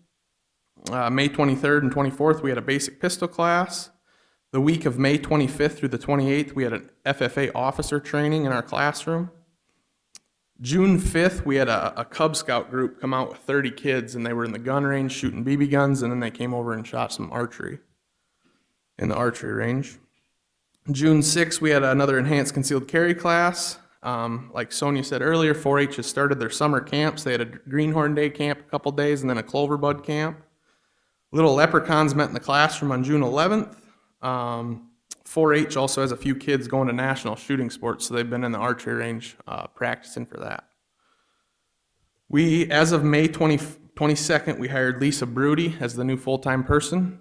May 23rd and 24th, we had a basic pistol class. The week of May 25th through the 28th, we had an FFA officer training in our classroom. June 5th, we had a Cub Scout group come out with 30 kids, and they were in the gun range shooting BB guns, and then they came over and shot some archery in the archery range. June 6th, we had another enhanced concealed carry class. Like Sonia said earlier, 4-H has started their summer camps. They had a Greenhorn Day camp a couple days, and then a Cloverbud camp. Little Leprechauns met in the classroom on June 11th. 4-H also has a few kids going to national shooting sports, so they've been in the archery range practicing for that. We, as of May 22nd, we hired Lisa Broody as the new full-time person.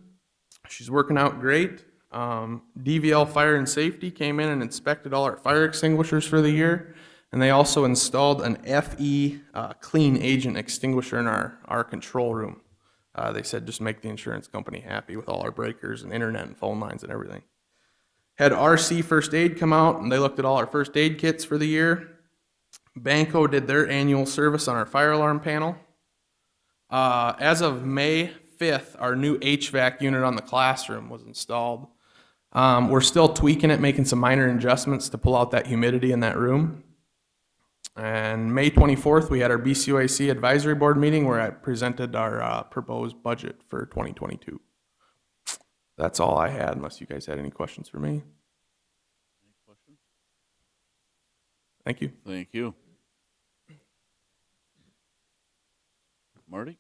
She's working out great. DVL Fire and Safety came in and inspected all our fire extinguishers for the year, and they also installed an FE clean agent extinguisher in our control room. They said just make the insurance company happy with all our breakers and internet and phone lines and everything. Had RC First Aid come out, and they looked at all our first aid kits for the year. Banco did their annual service on our fire alarm panel. As of May 5th, our new HVAC unit on the classroom was installed. We're still tweaking it, making some minor adjustments to pull out that humidity in that room. And May 24th, we had our BCOAC advisory board meeting where I presented our proposed budget for 2022. That's all I had, unless you guys had any questions for me. Any questions? Thank you. Thank you. Marty?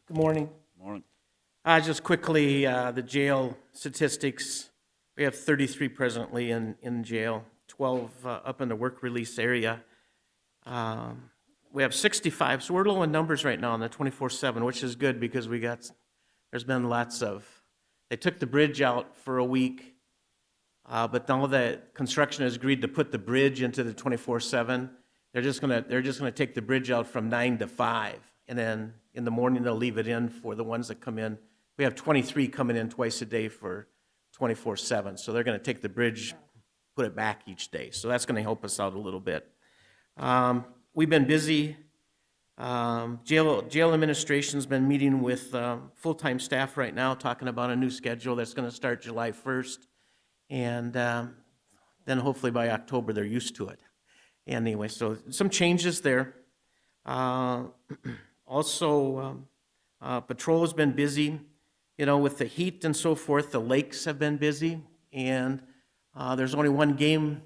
Good morning. Morning. Just quickly, the jail statistics. We have 33 presently in jail, 12 up in the work release area. We have 65, so we're low in numbers right now on the 24/7, which is good because there's been lots of, they took the bridge out for a week, but now that construction has agreed to put the bridge into the 24/7, they're just gonna take the bridge out from 9 to 5, and then in the morning they'll leave it in for the ones that come in. We have 23 coming in twice a day for 24/7, so they're gonna take the bridge, put it back each day, so that's gonna help us out a little bit. We've been busy. Jail administration's been meeting with full-time staff right now, talking about a new schedule that's going to start July 1st, and then hopefully by October they're used to it. Anyway, so some changes there. Also, patrol has been busy. You know, with the heat and so forth, the lakes have been busy, and there's only one game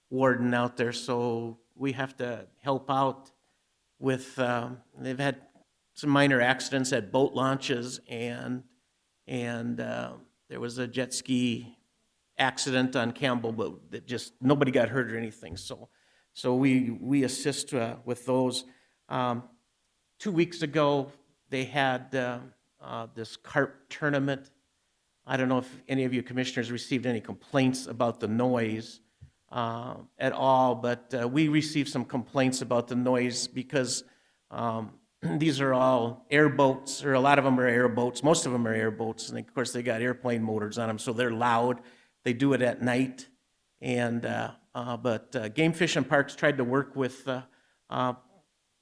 warden out there, so we have to help out with, they've had some minor accidents at boat launches, and there was a jet ski accident on Campbell, but that just, nobody got hurt or anything, so we assist with those. 2 weeks ago, they had this carp tournament. I don't know if any of you commissioners received any complaints about the noise at all, but we received some complaints about the noise because these are all airboats, or a lot of them are airboats. Most of them are airboats, and of course they got airplane motors on them, so they're loud. They do it at night, and but Game Fish and Parks tried to work with the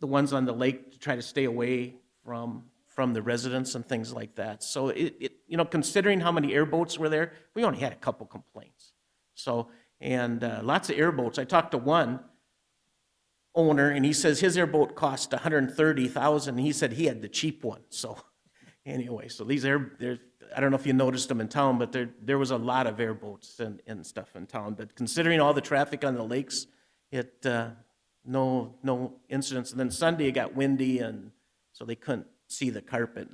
ones on the lake to try to stay away from the residents and things like that. So it you know, considering how many airboats were there, we only had a couple complaints. So. And lots of airboats. I talked to one owner, and he says his airboat cost $130,000. And he said he had the cheap one. So anyway, so these I don't know if you noticed them in town, but there was a lot of airboats and stuff in town. But considering all the traffic on the lakes, no incidents. And then Sunday it got windy, and so they couldn't see the carpet.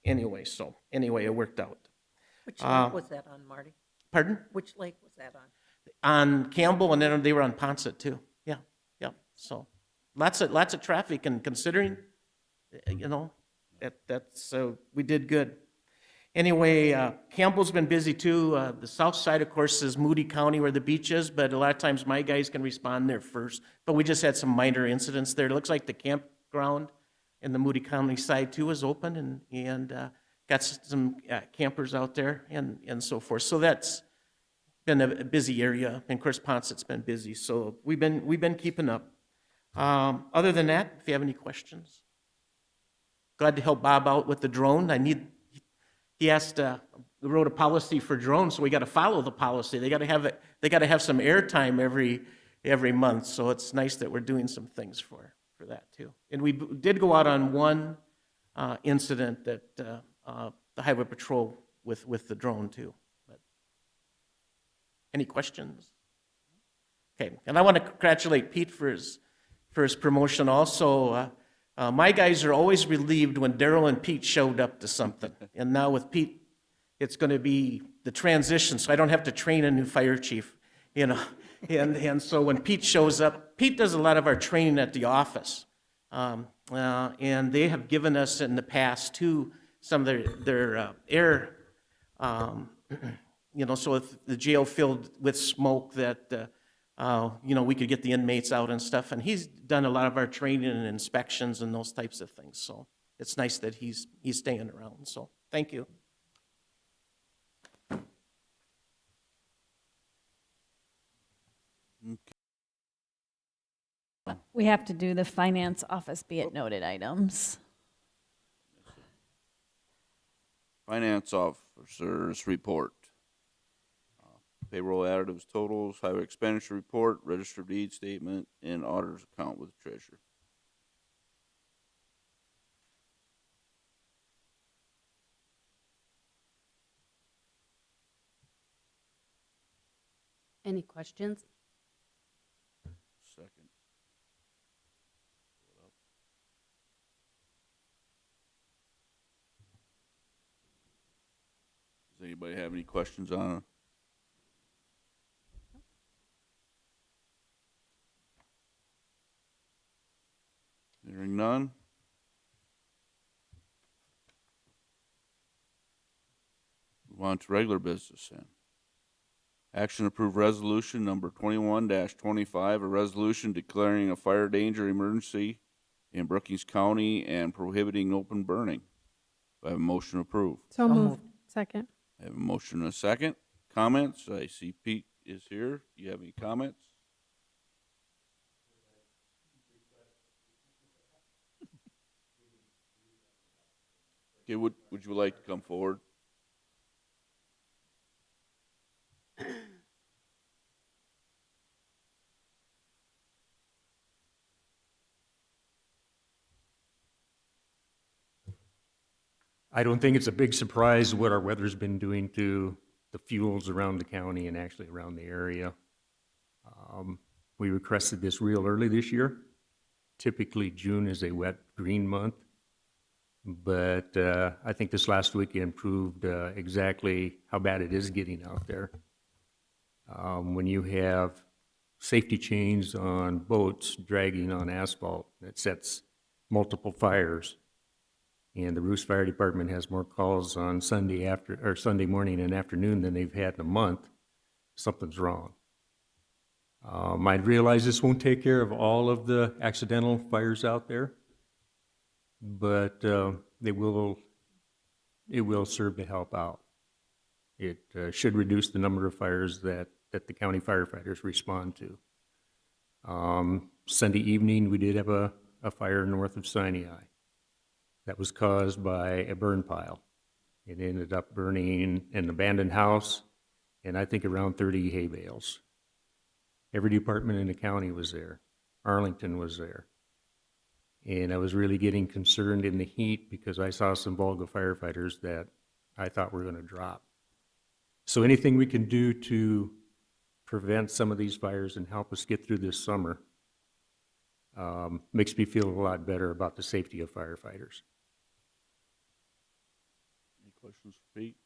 Anyway, it worked out. Which lake was that on, Marty? Pardon? Which lake was that on? On Campbell, and then they were on Ponset too. Yeah. So lots of traffic, and considering, you know, that's we did good. Anyway, Campbell's been busy too. The south side, of course, is Moody County where the beach is, but a lot of times my guys can respond there first. But we just had some minor incidents there. It looks like the campground in the Moody County side too is open, and got some campers out there and so forth. So that's been a busy area. And of course, Ponset's been busy. So we've been keeping up. Other than that, if you have any questions, glad to help Bob out with the drone. He asked, we wrote a policy for drones, so we got to follow the policy. They got to have some airtime every month. So it's nice that we're doing some things for that too. And we did go out on one incident that the Highway Patrol with the drone too. But any questions? Okay, and I want to congratulate Pete for his promotion also. My guys are always relieved when Daryl and Pete showed up to something. And now with Pete, it's going to be the transition, so I don't have to train a new fire chief, you know. And so when Pete shows up, Pete does a lot of our training at the office. And they have given us in the past too, some of their air, so if the jail filled with smoke that, we could get the inmates out and stuff. And he's done a lot of our training and inspections and those types of things. So it's nice that he's staying around. So thank you. We have to do the finance office be it noted items. Finance officers report. Payroll additives totals, highway expenditure report, register of deed statement, and auditor's account with the treasurer. Any questions? Second. Does anybody have any questions on it? Hearing none. Move on to regular business then. Action approve resolution number 21-25, a resolution declaring a fire danger emergency in Brookings County and prohibiting open burning. Do I have a motion to approve? So moved. Second. I have a motion and a second. Comments? I see Pete is here. Do you have any comments? Okay, would you like to come forward? I don't think it's a big surprise what our weather's been doing to the fuels around the county and actually around the area. We requested this real early this year. Typically, June is a wet green month, but I think this last weekend proved exactly how bad it is getting out there. When you have safety chains on boats dragging on asphalt, that sets multiple fires. And the Roos Fire Department has more calls on Sunday morning and afternoon than they've had in a month. Something's wrong. I realize this won't take care of all of the accidental fires out there, but it will serve to help out. It should reduce the number of fires that the county firefighters respond to. Sunday evening, we did have a fire north of Sinai. That was caused by a burn pile. It ended up burning an abandoned house and I think around 30 hay bales. Every department in the county was there. Arlington was there. And I was really getting concerned in the heat because I saw some Volga firefighters that I thought were going to drop. So anything we can do to prevent some of these fires and help us get through this summer makes me feel a lot better about the safety of firefighters. Any questions for Pete?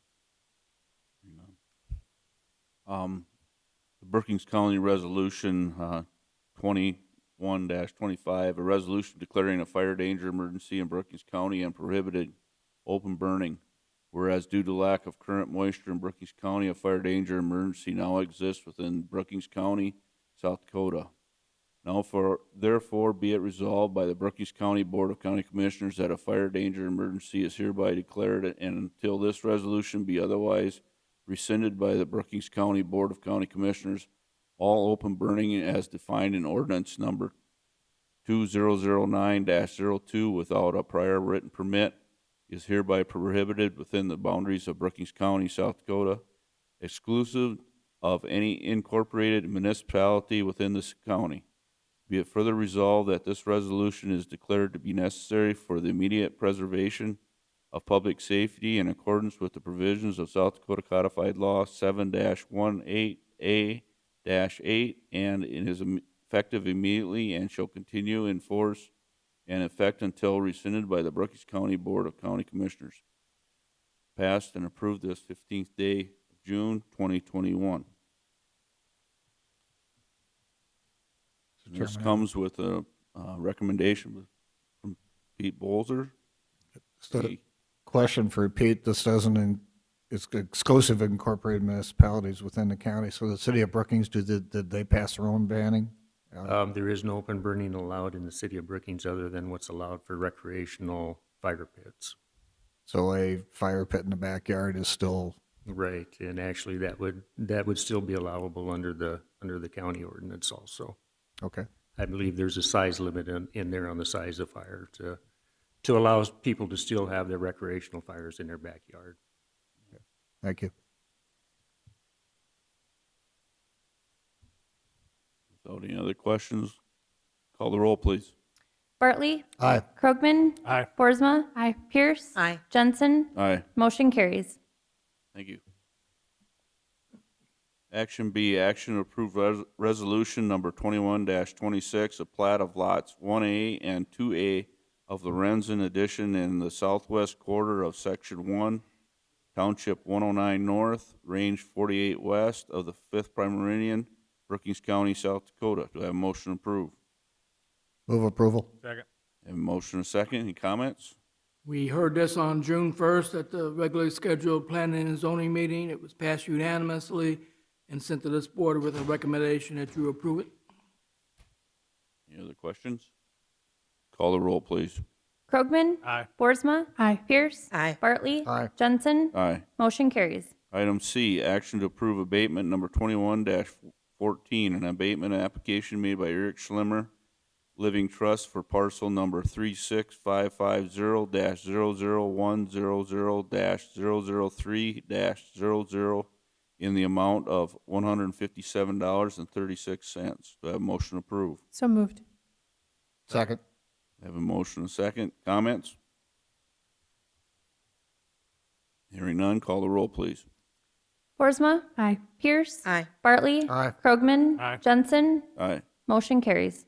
None. The Brookings County Resolution 21-25, a resolution declaring a fire danger emergency in Brookings County and prohibited open burning. Whereas due to lack of current moisture in Brookings County, a fire danger emergency now exists within Brookings County, South Dakota. Now therefore be it resolved by the Brookings County Board of County Commissioners that a fire danger emergency is hereby declared, and until this resolution be otherwise rescinded by the Brookings County Board of County Commissioners, all open burning as defined in ordinance number 2009-02 without a prior written permit is hereby prohibited within the boundaries of Brookings County, South Dakota, exclusive of any incorporated municipality within this county. Be it further resolved that this resolution is declared to be necessary for the immediate preservation of public safety in accordance with the provisions of South Dakota Codified Law 7-18A-8, and it is effective immediately and shall continue in force and effect until rescinded by the Brookings County Board of County Commissioners. Passed and approved this 15th day of June 2021. This Chairman. comes with a recommendation from Pete Bolzer. So the He- question for Pete, this doesn't, it's exclusive incorporated municipalities within the county. So the city of Brookings, did they pass their own banning? There is no open burning allowed in the city of Brookings other than what's allowed for recreational fire pits. So a fire pit in the backyard is still, Right, and actually that would still be allowable under the county ordinance also. okay. I believe there's a size limit in there on the size of fire to allow people to still have their recreational fires in their backyard. Thank you. Without any other questions, call the roll, please. Bartley? Aye. Krogman? Aye. Boersma? Aye. Pierce? Aye. Jensen? Aye. Motion carries. Thank you. Action B, action to approve resolution number 21-26, a plat of lots 1A and 2A of the Renzen addition in the southwest quarter of Section 1, Township 109 North, Range 48 West of the 5th Prime Meridian, Brookings County, South Dakota. Do I have a motion to approve? Move approval. Second. Have a motion and a second. Any comments? We heard this on June 1st at the regularly scheduled planning and zoning meeting. It was passed unanimously and sent to this board with a recommendation that you approve it. Any other questions? Call the roll, please. Krogman? Aye. Boersma? Aye. Pierce? Aye. Bartley? Aye. Jensen? Aye. Motion carries. Item C, action to approve abatement number 21-14, an abatement application made by Eric Schlimmer, Living Trust for parcel number 36550-00100-003-00 in the amount of $157.36. Do I have a motion to approve? So moved. Second. I have a motion and a second. Comments? Hearing none, call the roll, please. Boersma? Aye. Pierce? Aye. Bartley? Aye. Krogman? Aye. Jensen? Aye. Motion carries.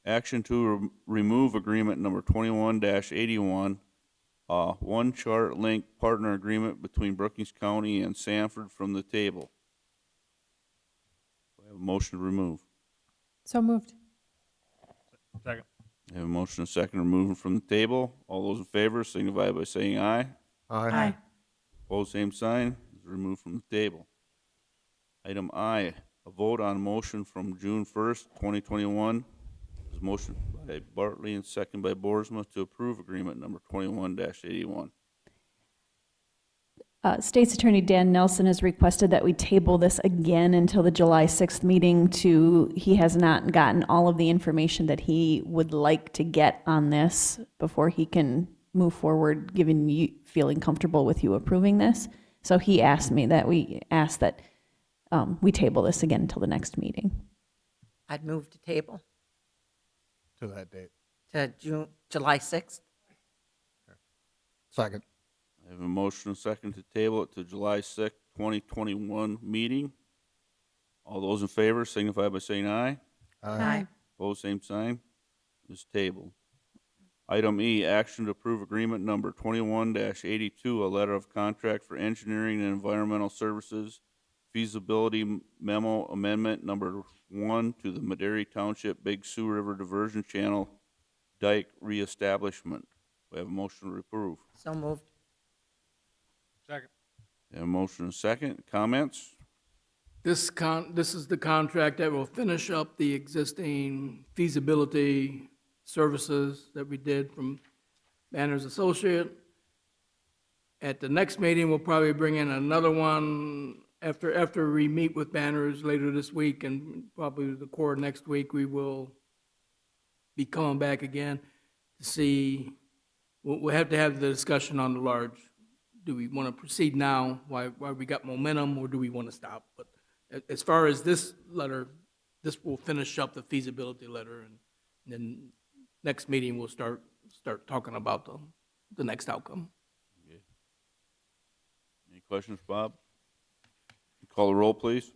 Action to remove agreement number 21-81, One Chart Link Partner Agreement between Brookings County and Sanford from the table. Do I have a motion to remove? So moved. Second. I have a motion and a second to remove it from the table. All those in favor signify by saying aye. Aye. Opposed, same sign. Is removed from the table. Item I, a vote on motion from June 1st, 2021. There's a motion by Bartley and second by Boersma to approve agreement number 21-81. State's Attorney Dan Nelson has requested that we table this again until the July 6th meeting he has not gotten all of the information that he would like to get on this before he can move forward, feeling comfortable with you approving this. So he asked me that we table this again until the next meeting. I'd move to table To that date. to July 6th. Second. I have a motion and a second to table it to July 6th, 2021 meeting. All those in favor signify by saying aye. Aye. Opposed, same sign. Is tabled. Item E, action to approve agreement number 21-82, a letter of contract for engineering and environmental services, feasibility memo amendment number 1 to the Madera Township Big Sioux River Diversion Channel dike reestablishment. We have a motion to approve. So moved. Second. We have a motion and a second. Comments? This is the contract that will finish up the existing feasibility services that we did from Banner's Associate. At the next meeting, we'll probably bring in another one after we meet with Banners later this week and probably the Corps next week. We will be coming back again to see, we'll have to have the discussion on the large. Do we want to proceed now while we got momentum, or do we want to stop? But as far as this letter, this will finish up the feasibility letter, and then next meeting we'll start talking about the next outcome. Okay. Any questions, Bob? Call the roll, please.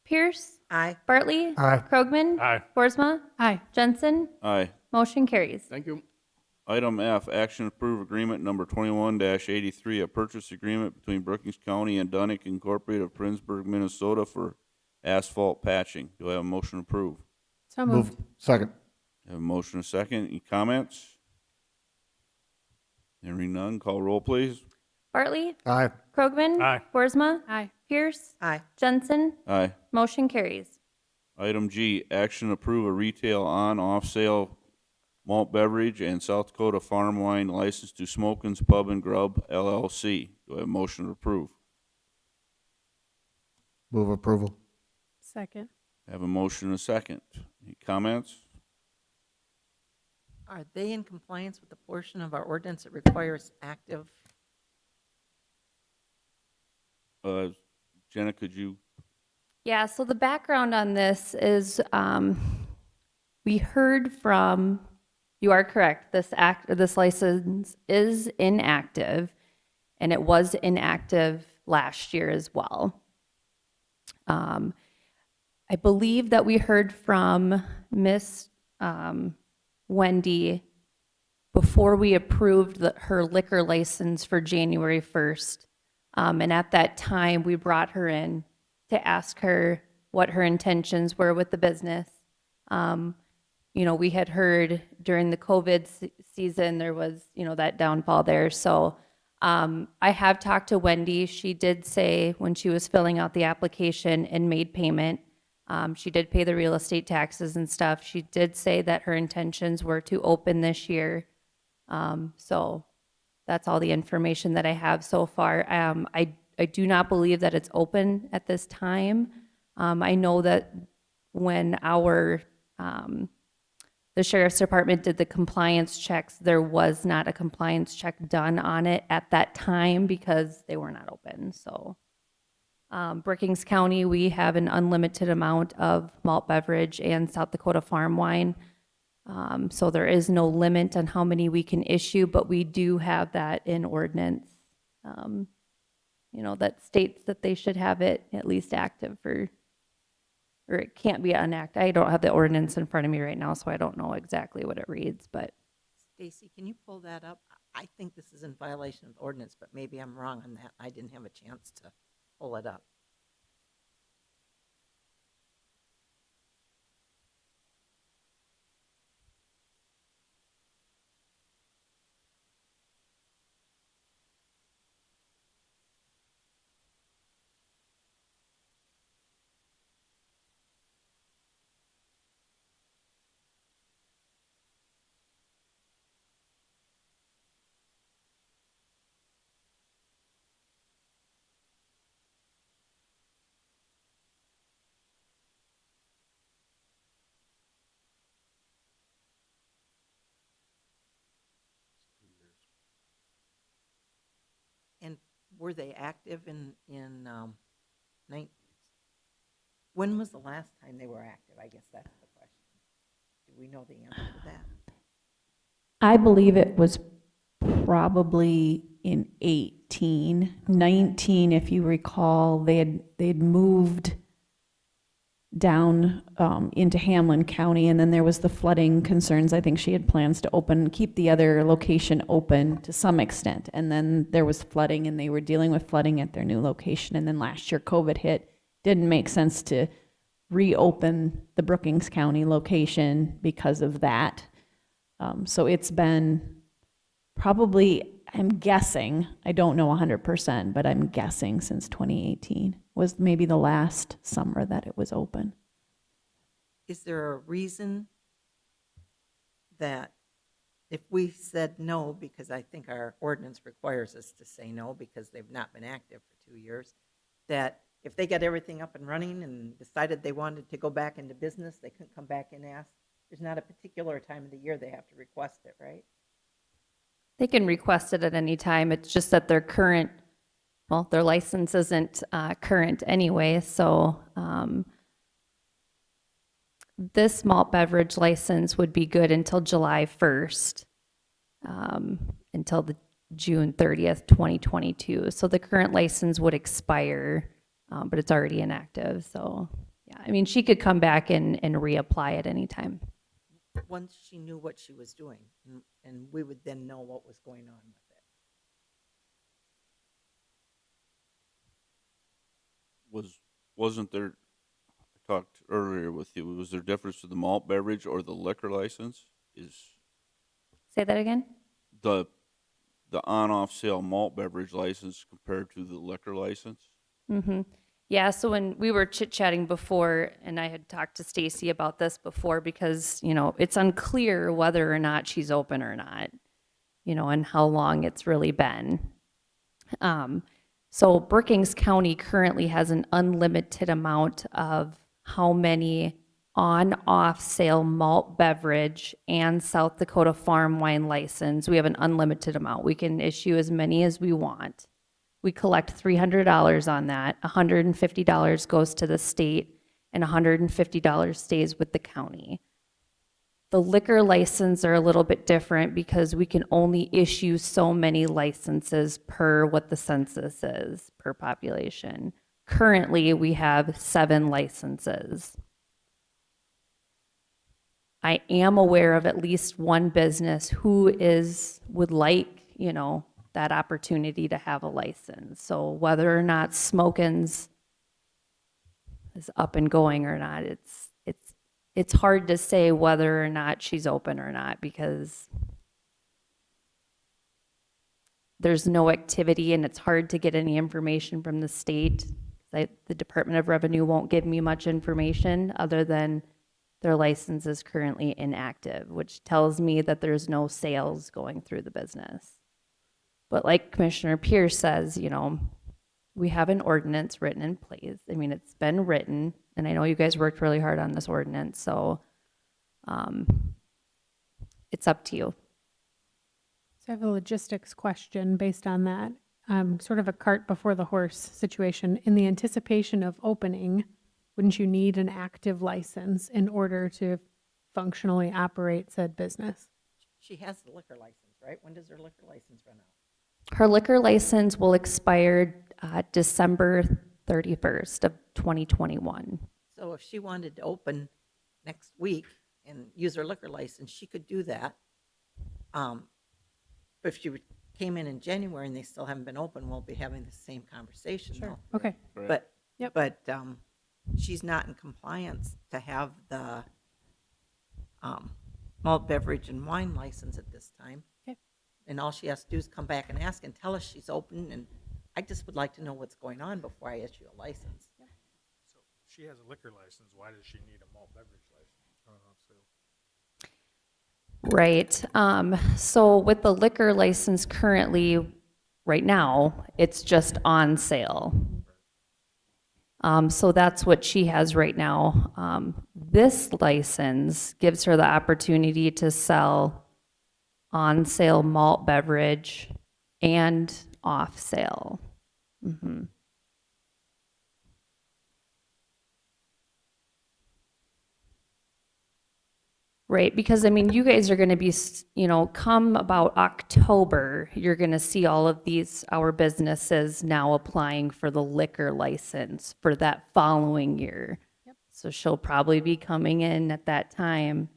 Pierce? Aye. Bartley? Aye. Krogman? Aye. Boersma? Aye. Jensen? Aye. Motion carries. Thank you. Item F, action to approve agreement number 21-83, a purchase agreement between Brookings County and Dunick Incorporated of Princeburg, Minnesota for asphalt patching. Do I have a motion to approve? So moved. Second. Have a motion and a second. Any comments? Hearing none, call roll, please. Bartley? Aye. Krogman? Aye. Boersma? Aye. Pierce? Aye. Jensen? Aye. Motion carries. Item G, action approve a retail on/off sale malt beverage and South Dakota farm wine license to Smokin's Pub and Grub LLC. Do I have a motion to approve? Move approval. Second. Have a motion and a second. Any comments? Are they in compliance with the portion of our ordinance that requires active? Jenna, could you? Yeah, so the background on this is we heard from, you are correct, this license is inactive, and it was inactive last year as well. I believe that we heard from Miss Wendy before we approved her liquor license for January 1st. And at that time, we brought her in to ask her what her intentions were with the business. We had heard during the COVID season, there was, that downfall there. So I have talked to Wendy. She did say when she was filling out the application and made payment, she did pay the real estate taxes and stuff. She did say that her intentions were to open this year. So that's all the information that I have so far. I do not believe that it's open at this time. I know that when the sheriff's department did the compliance checks, there was not a compliance check done on it at that time because they were not open. So Brookings County, we have an unlimited amount of malt beverage and South Dakota farm wine. So there is no limit on how many we can issue, but we do have that in ordinance, that states that they should have it at least active or it can't be unactive. I don't have the ordinance in front of me right now, so I don't know exactly what it reads, but. Stacy, can you pull that up? I think this is in violation of the ordinance, but maybe I'm wrong on that. I didn't have a chance to pull it up. And were they active in when was the last time they were active? I guess that's the question. Do we know the answer to that? I believe it was probably in 18, 19, if you recall, they'd moved down into Hamlin County, and then there was the flooding concerns. I think she had plans to keep the other location open to some extent, and then there was flooding, and they were dealing with flooding at their new location, and then last year COVID hit. Didn't make sense to reopen the Brookings County location because of that. So it's been probably, I'm guessing, I don't know 100%, but I'm guessing since 2018 was maybe the last summer that it was open. Is there a reason that if we said no, because I think our ordinance requires us to say no because they've not been active for 2 years, that if they got everything up and running and decided they wanted to go back into business, they couldn't come back and ask? There's not a particular time of the year they have to request it, right? They can request it at any time. It's just that their license isn't current anyway. So this malt beverage license would be good until July 1st, until the June 30th, 2022. So the current license would expire, but it's already inactive. So yeah, I mean, she could come back and reapply at any time. Once she knew what she was doing, and we would then know what was going on with it. Wasn't there, I talked earlier with you, was there a difference to the malt beverage or the liquor license? Is Say that again? the on-off sale malt beverage license compared to the liquor license? Mm-hmm. Yeah, so when we were chit-chatting before, and I had talked to Stacy about this before, because, it's unclear whether or not she's open or not, and how long it's really been. So Brookings County currently has an unlimited amount of how many on-off sale malt beverage and South Dakota farm wine license. We have an unlimited amount. We can issue as many as we want. We collect $300 on that. $150 goes to the state and $150 stays with the county. The liquor license are a little bit different because we can only issue so many licenses per what the census is per population. Currently, we have 7 licenses. I am aware of at least one business who would like, that opportunity to have a license. So whether or not Smokins is up and going or not, it's hard to say whether or not she's open or not, because there's no activity and it's hard to get any information from the state. The Department of Revenue won't give me much information other than their license is currently inactive, which tells me that there's no sales going through the business. But like Commissioner Pierce says, we have an ordinance written in place. I mean, it's been written, and I know you guys worked really hard on this ordinance, so it's up to you. So I have a logistics question based on that. Sort of a cart before the horse situation. In the anticipation of opening, wouldn't you need an active license in order to functionally operate said business? She has the liquor license, right? When does her liquor license run out? Her liquor license will expire December 31st of 2021. So if she wanted to open next week and use her liquor license, she could do that. But if she came in January and they still haven't been open, we'll be having the same conversation. Sure. Though. Okay. But Yep. but she's not in compliance to have the malt beverage and wine license at this time. Okay. And all she has to do is come back and ask and tell us she's open, and I just would like to know what's going on before I issue a license. So if she has a liquor license, why does she need a malt beverage license? Right. So with the liquor license currently, right now, it's just on sale. So that's what she has right now. This license gives her the opportunity to sell on sale malt beverage and off sale. Mm-hmm. Right, because I mean, you guys are going to be, come about October, you're going to see all of our businesses now applying for the liquor license for that following year. Yep. So she'll probably be coming in at that time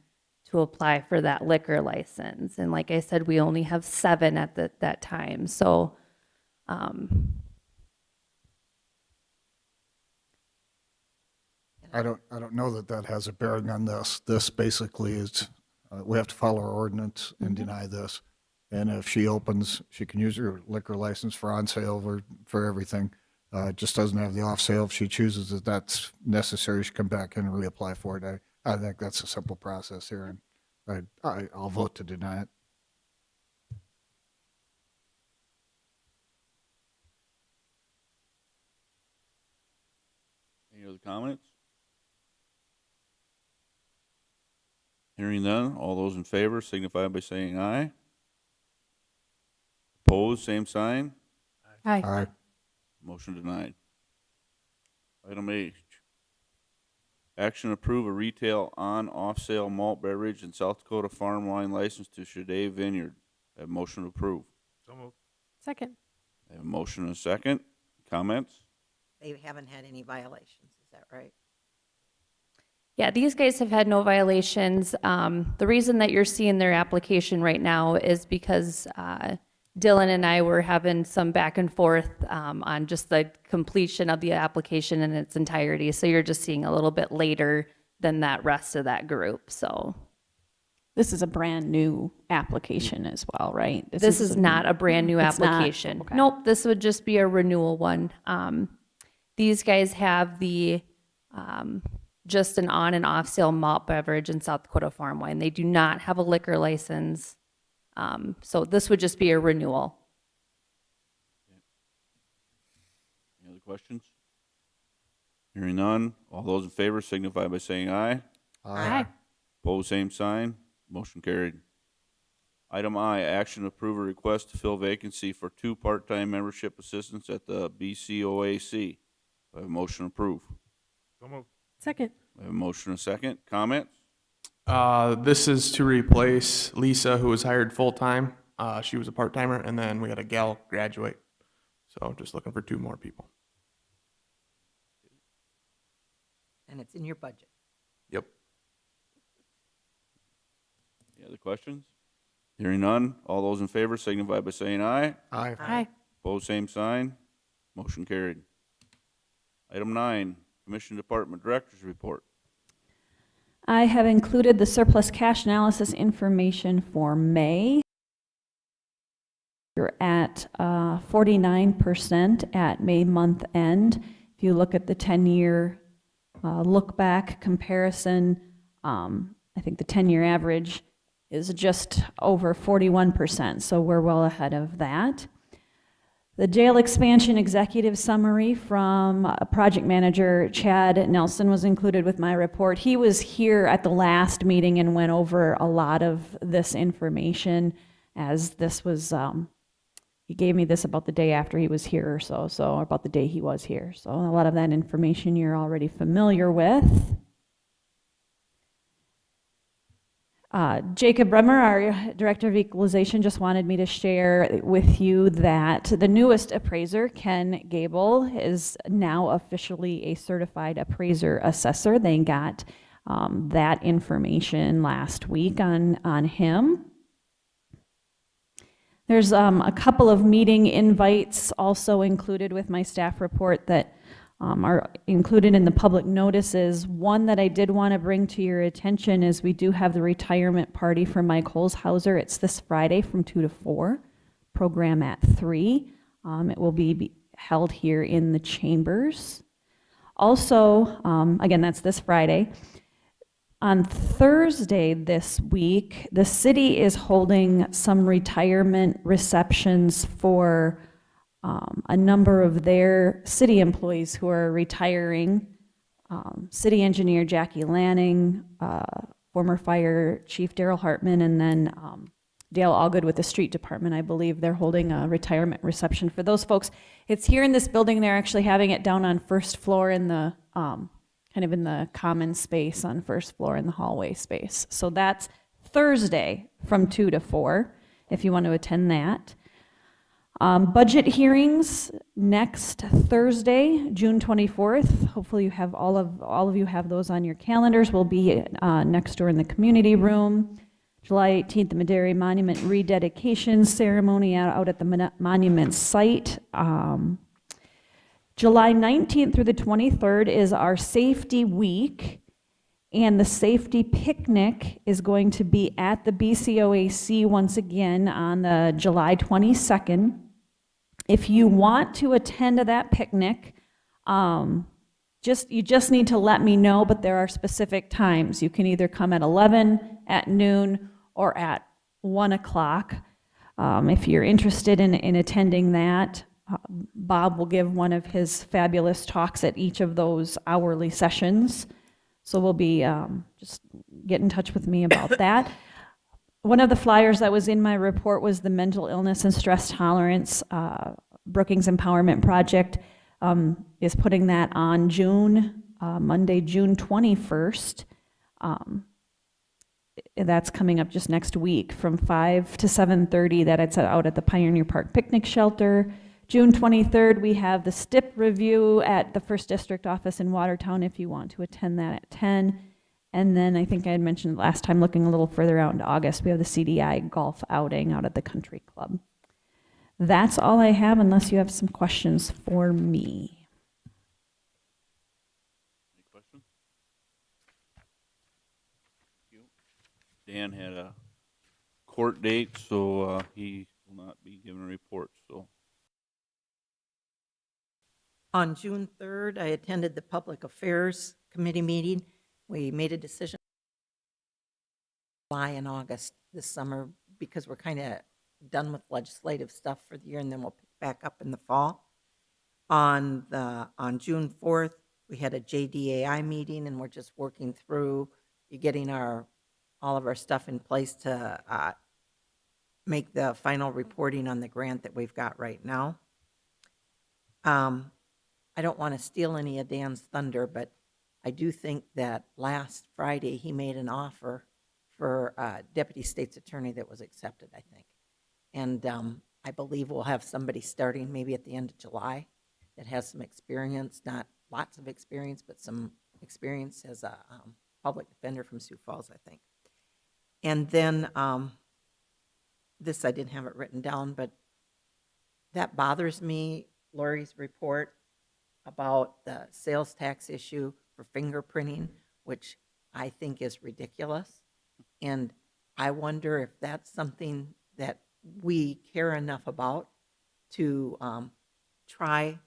to apply for that liquor license. And like I said, we only have 7 at that time. So, I don't know that has a bearing on this. This basically is, we have to follow our ordinance and deny this. And if she opens, she can use her liquor license for on sale for everything. It just doesn't have the off sale. If she chooses that that's necessary, she come back in and reapply for it. I think that's a simple process here, and I'll vote to deny it. Any other comments? Hearing none, all those in favor signify by saying aye. Opposed, same sign. Aye. Aye. Motion denied. Item H. Action approve a retail on/off sale malt beverage and South Dakota farm wine license to Shade Vineyard. I have motion to approve. So moved. Second. I have a motion and a second. Comments? They haven't had any violations, is that right? yeah, these guys have had no violations. The reason that you're seeing their application right now is because Dylan and I were having some back and forth on just the completion of the application in its entirety. So you're just seeing a little bit later than that rest of that group, so. This is a brand-new application as well, right? This is not a brand-new It's not? application. Okay. Nope, this would just be a renewal one. These guys have the, just an on and off sale malt beverage in South Dakota farm wine. They do not have a liquor license. So this would just be a renewal. Any other questions? Hearing none, all those in favor signify by saying aye. Aye. Pose same sign, motion carried. Item I, action to approve a request to fill vacancy for 2 part-time membership assistants at the BCOAC. I have a motion approved. So moved. Second. I have a motion and a second. Comments? This is to replace Lisa, who was hired full-time. She was a part-timer, and then we had a gal graduate. So just looking for 2 more people. And it's in your budget. Yep. Any other questions? Hearing none, all those in favor signify by saying aye. Aye. Aye. Pose same sign, motion carried. Item 9, Commission Department Directors Report. I have included the surplus cash analysis information for May. You're at 49% at May month end. If you look at the 10-year look back comparison, I think the 10-year average is just over 41%, so we're well ahead of that. The jail expansion executive summary from project manager Chad Nelson was included with my report. He was here at the last meeting and went over a lot of this information, as this was, he gave me this about the day after he was here or so about the day he was here. So a lot of that information you're already familiar with. Jacob Bremer, our Director of Equalization, just wanted me to share with you that the newest appraiser, Ken Gable, is now officially a certified appraiser assessor. They got that information last week on him. There's a couple of meeting invites also included with my staff report that are included in the public notices. One that I did want to bring to your attention is we do have the retirement party for Mike Holzhauser. It's this Friday from 2 to 4, program at 3. It will be held here in the chambers. Also, again, that's this Friday. On Thursday this week, the city is holding some retirement receptions for a number of their city employees who are retiring. City engineer Jackie Lanning, former fire chief Daryl Hartman, and then Dale Allgood with the street department. I believe they're holding a retirement reception for those folks. It's here in this building. They're actually having it down on first floor in the kind of in the common space on first floor in the hallway space. So that's Thursday from 2 to 4 if you want to attend that. Budget hearings next Thursday, June 24th. Hopefully you have all of you have those on your calendars. We'll be next door in the community room. July 18th, the Madera Monument rededication ceremony out at the monument site. July 19th through the 23rd is our safety week, and the safety picnic is going to be at the BCOAC once again on the July 22nd. If you want to attend that picnic, you just need to let me know, but there are specific times. You can either come at 11, at noon, or at 1 o'clock. If you're interested in attending that, Bob will give one of his fabulous talks at each of those hourly sessions. So we'll be, just get in touch with me about that. One of the flyers that was in my report was the mental illness and stress tolerance. Brookings Empowerment Project is putting that on Monday, June 21st. That's coming up just next week from 5 to 7:30. That it's out at the Pioneer Park Picnic Shelter. June 23rd, we have the STIP review at the First District office in Watertown if you want to attend that at 10. And then I think I had mentioned last time, looking a little further out into August, we have the CDI golf outing out at the Country Club. That's all I have unless you have some questions for me. Any questions? Thank you. Dan had a court date, so he will not be giving a report, so. On June 3rd, I attended the Public Affairs Committee meeting. We made a decision July and August this summer because we're kind of done with legislative stuff for the year, and then we'll pick back up in the fall. On June 4th, we had a JDAI meeting, and we're just working through getting all of our stuff in place to make the final reporting on the grant that we've got right now. I don't want to steal any of Dan's thunder, but I do think that last Friday he made an offer for deputy state's attorney that was accepted, I think. And I believe we'll have somebody starting maybe at the end of July that has some experience, not lots of experience, but some experience as a public defender from Sioux Falls, I think. And then this, I didn't have it written down, but that bothers me, Lori's report about the sales tax issue for fingerprinting, which I think is ridiculous. And I wonder if that's something that we care enough about to try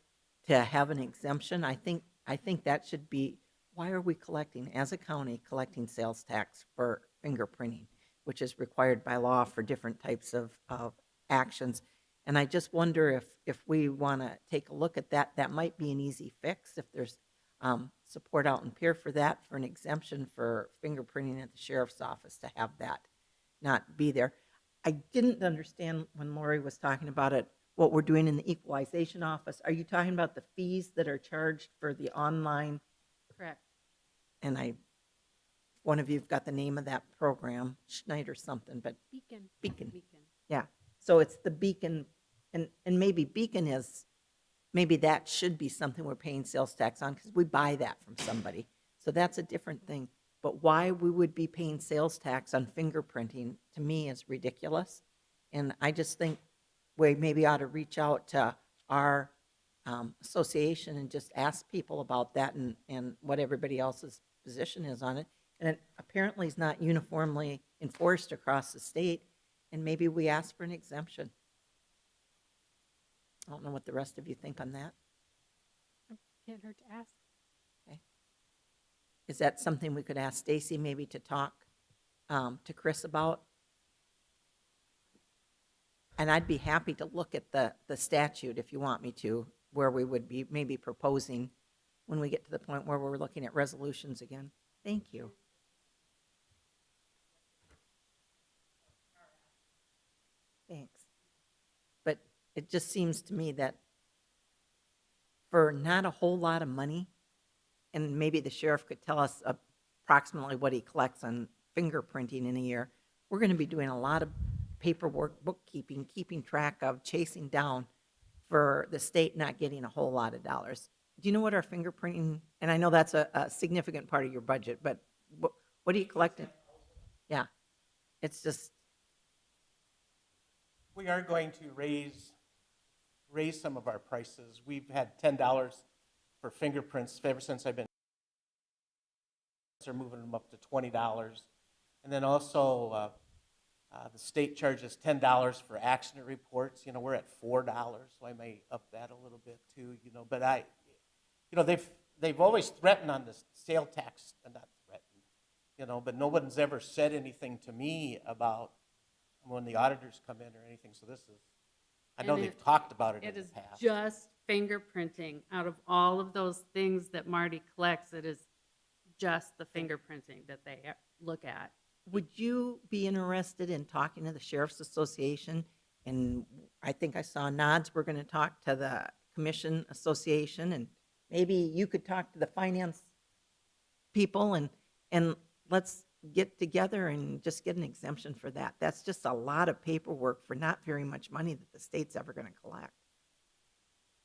to have an exemption. I think that should be, why are we collecting, as a county, collecting sales tax for fingerprinting, which is required by law for different types of actions. And I just wonder if we want to take a look at that, that might be an easy fix if there's support out in Pierre for that, for an exemption for fingerprinting at the sheriff's office, to have that not be there. I didn't understand when Lori was talking about it, what we're doing in the equalization office. Are you talking about the fees that are charged for the online? Correct. And one of you've got the name of that program, Schneider something, but Beacon. Yeah. So it's the Beacon, and maybe Beacon is, maybe that should be something we're paying sales tax on because we buy that from somebody. So that's a different thing. But why we would be paying sales tax on fingerprinting, to me, is ridiculous. And I just think we maybe ought to reach out to our association and just ask people about that and what everybody else's position is on it. And it apparently is not uniformly enforced across the state. And maybe we ask for an exemption. I don't know what the rest of you think on that. Can't hurt to ask. Okay. Is that something we could ask Stacy maybe to talk to Chris about? And I'd be happy to look at the statute if you want me to, where we would be maybe proposing when we get to the point where we're looking at resolutions again. Thank you. Thanks. But it just seems to me that for not a whole lot of money, and maybe the sheriff could tell us approximately what he collects on fingerprinting in a year, we're going to be doing a lot of paperwork, bookkeeping, keeping track of, chasing down for the state not getting a whole lot of dollars. Do you know what our fingerprinting, and I know that's a significant part of your budget, but what are you collecting? Yeah, it's just. We are going to raise some of our prices. We've had $10 for fingerprints ever since I've been. They're moving them up to $20, and then also the state charges $10 for accident reports. You know, we're at $4, so I may up that a little bit too. You know, but they've always threatened on the sale tax, and not threatened. You know, but no one's ever said anything to me about when the auditors come in or anything. So this is, I know they've talked about it in the past. It is just fingerprinting. Out of all of those things that Marty collects, it is just the fingerprinting that they look at. Would you be interested in talking to the Sheriff's Association? And I think I saw nods. We're going to talk to the Commission Association, and maybe you could talk to the finance people, and let's get together and just get an exemption for that. That's just a lot of paperwork for not very much money that the state's ever going to collect.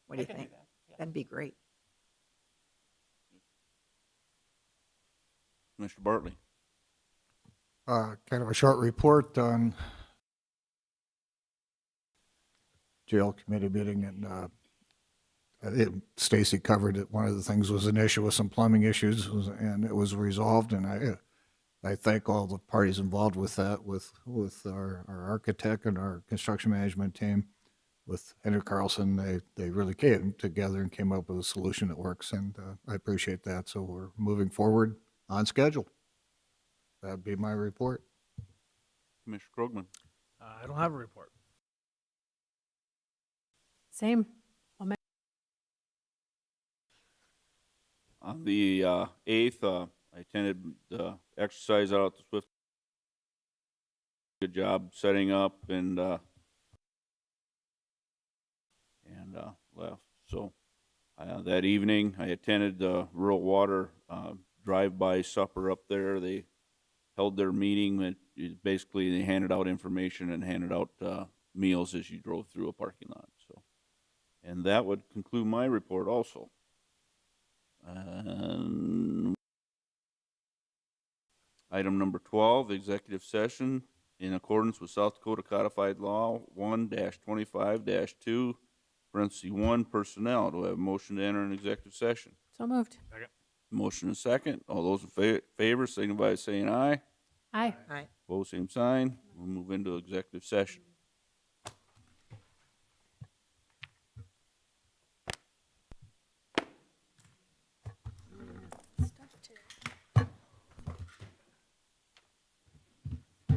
What do you think? That'd be great. Mr. Bartley. Kind of a short report on jail committee meeting, and Stacy covered it. One of the things was an issue with some plumbing issues, and it was resolved, and I thank all the parties involved with that, with our architect and our construction management team. With Henry Carlson, they really came together and came up with a solution that works, and I appreciate that. So we're moving forward on schedule. That'd be my report. Commissioner Krogman. I don't have a report. Same. On the 8th, I attended the exercise out at the Swift. Good job setting up and left. So that evening, I attended the rural water drive-by supper up there. They held their meeting. Basically, they handed out information and handed out meals as you drove through a parking lot. So, and that would conclude my report also. Item number 12, executive session in accordance with South Dakota Codified Law 1-25-2, parentheses 1, personnel. Do I have a motion to enter an executive session? So moved. Second. Motion and second. All those in favor signify by saying aye. Aye. Aye. Opposed, same sign. We'll move into executive session.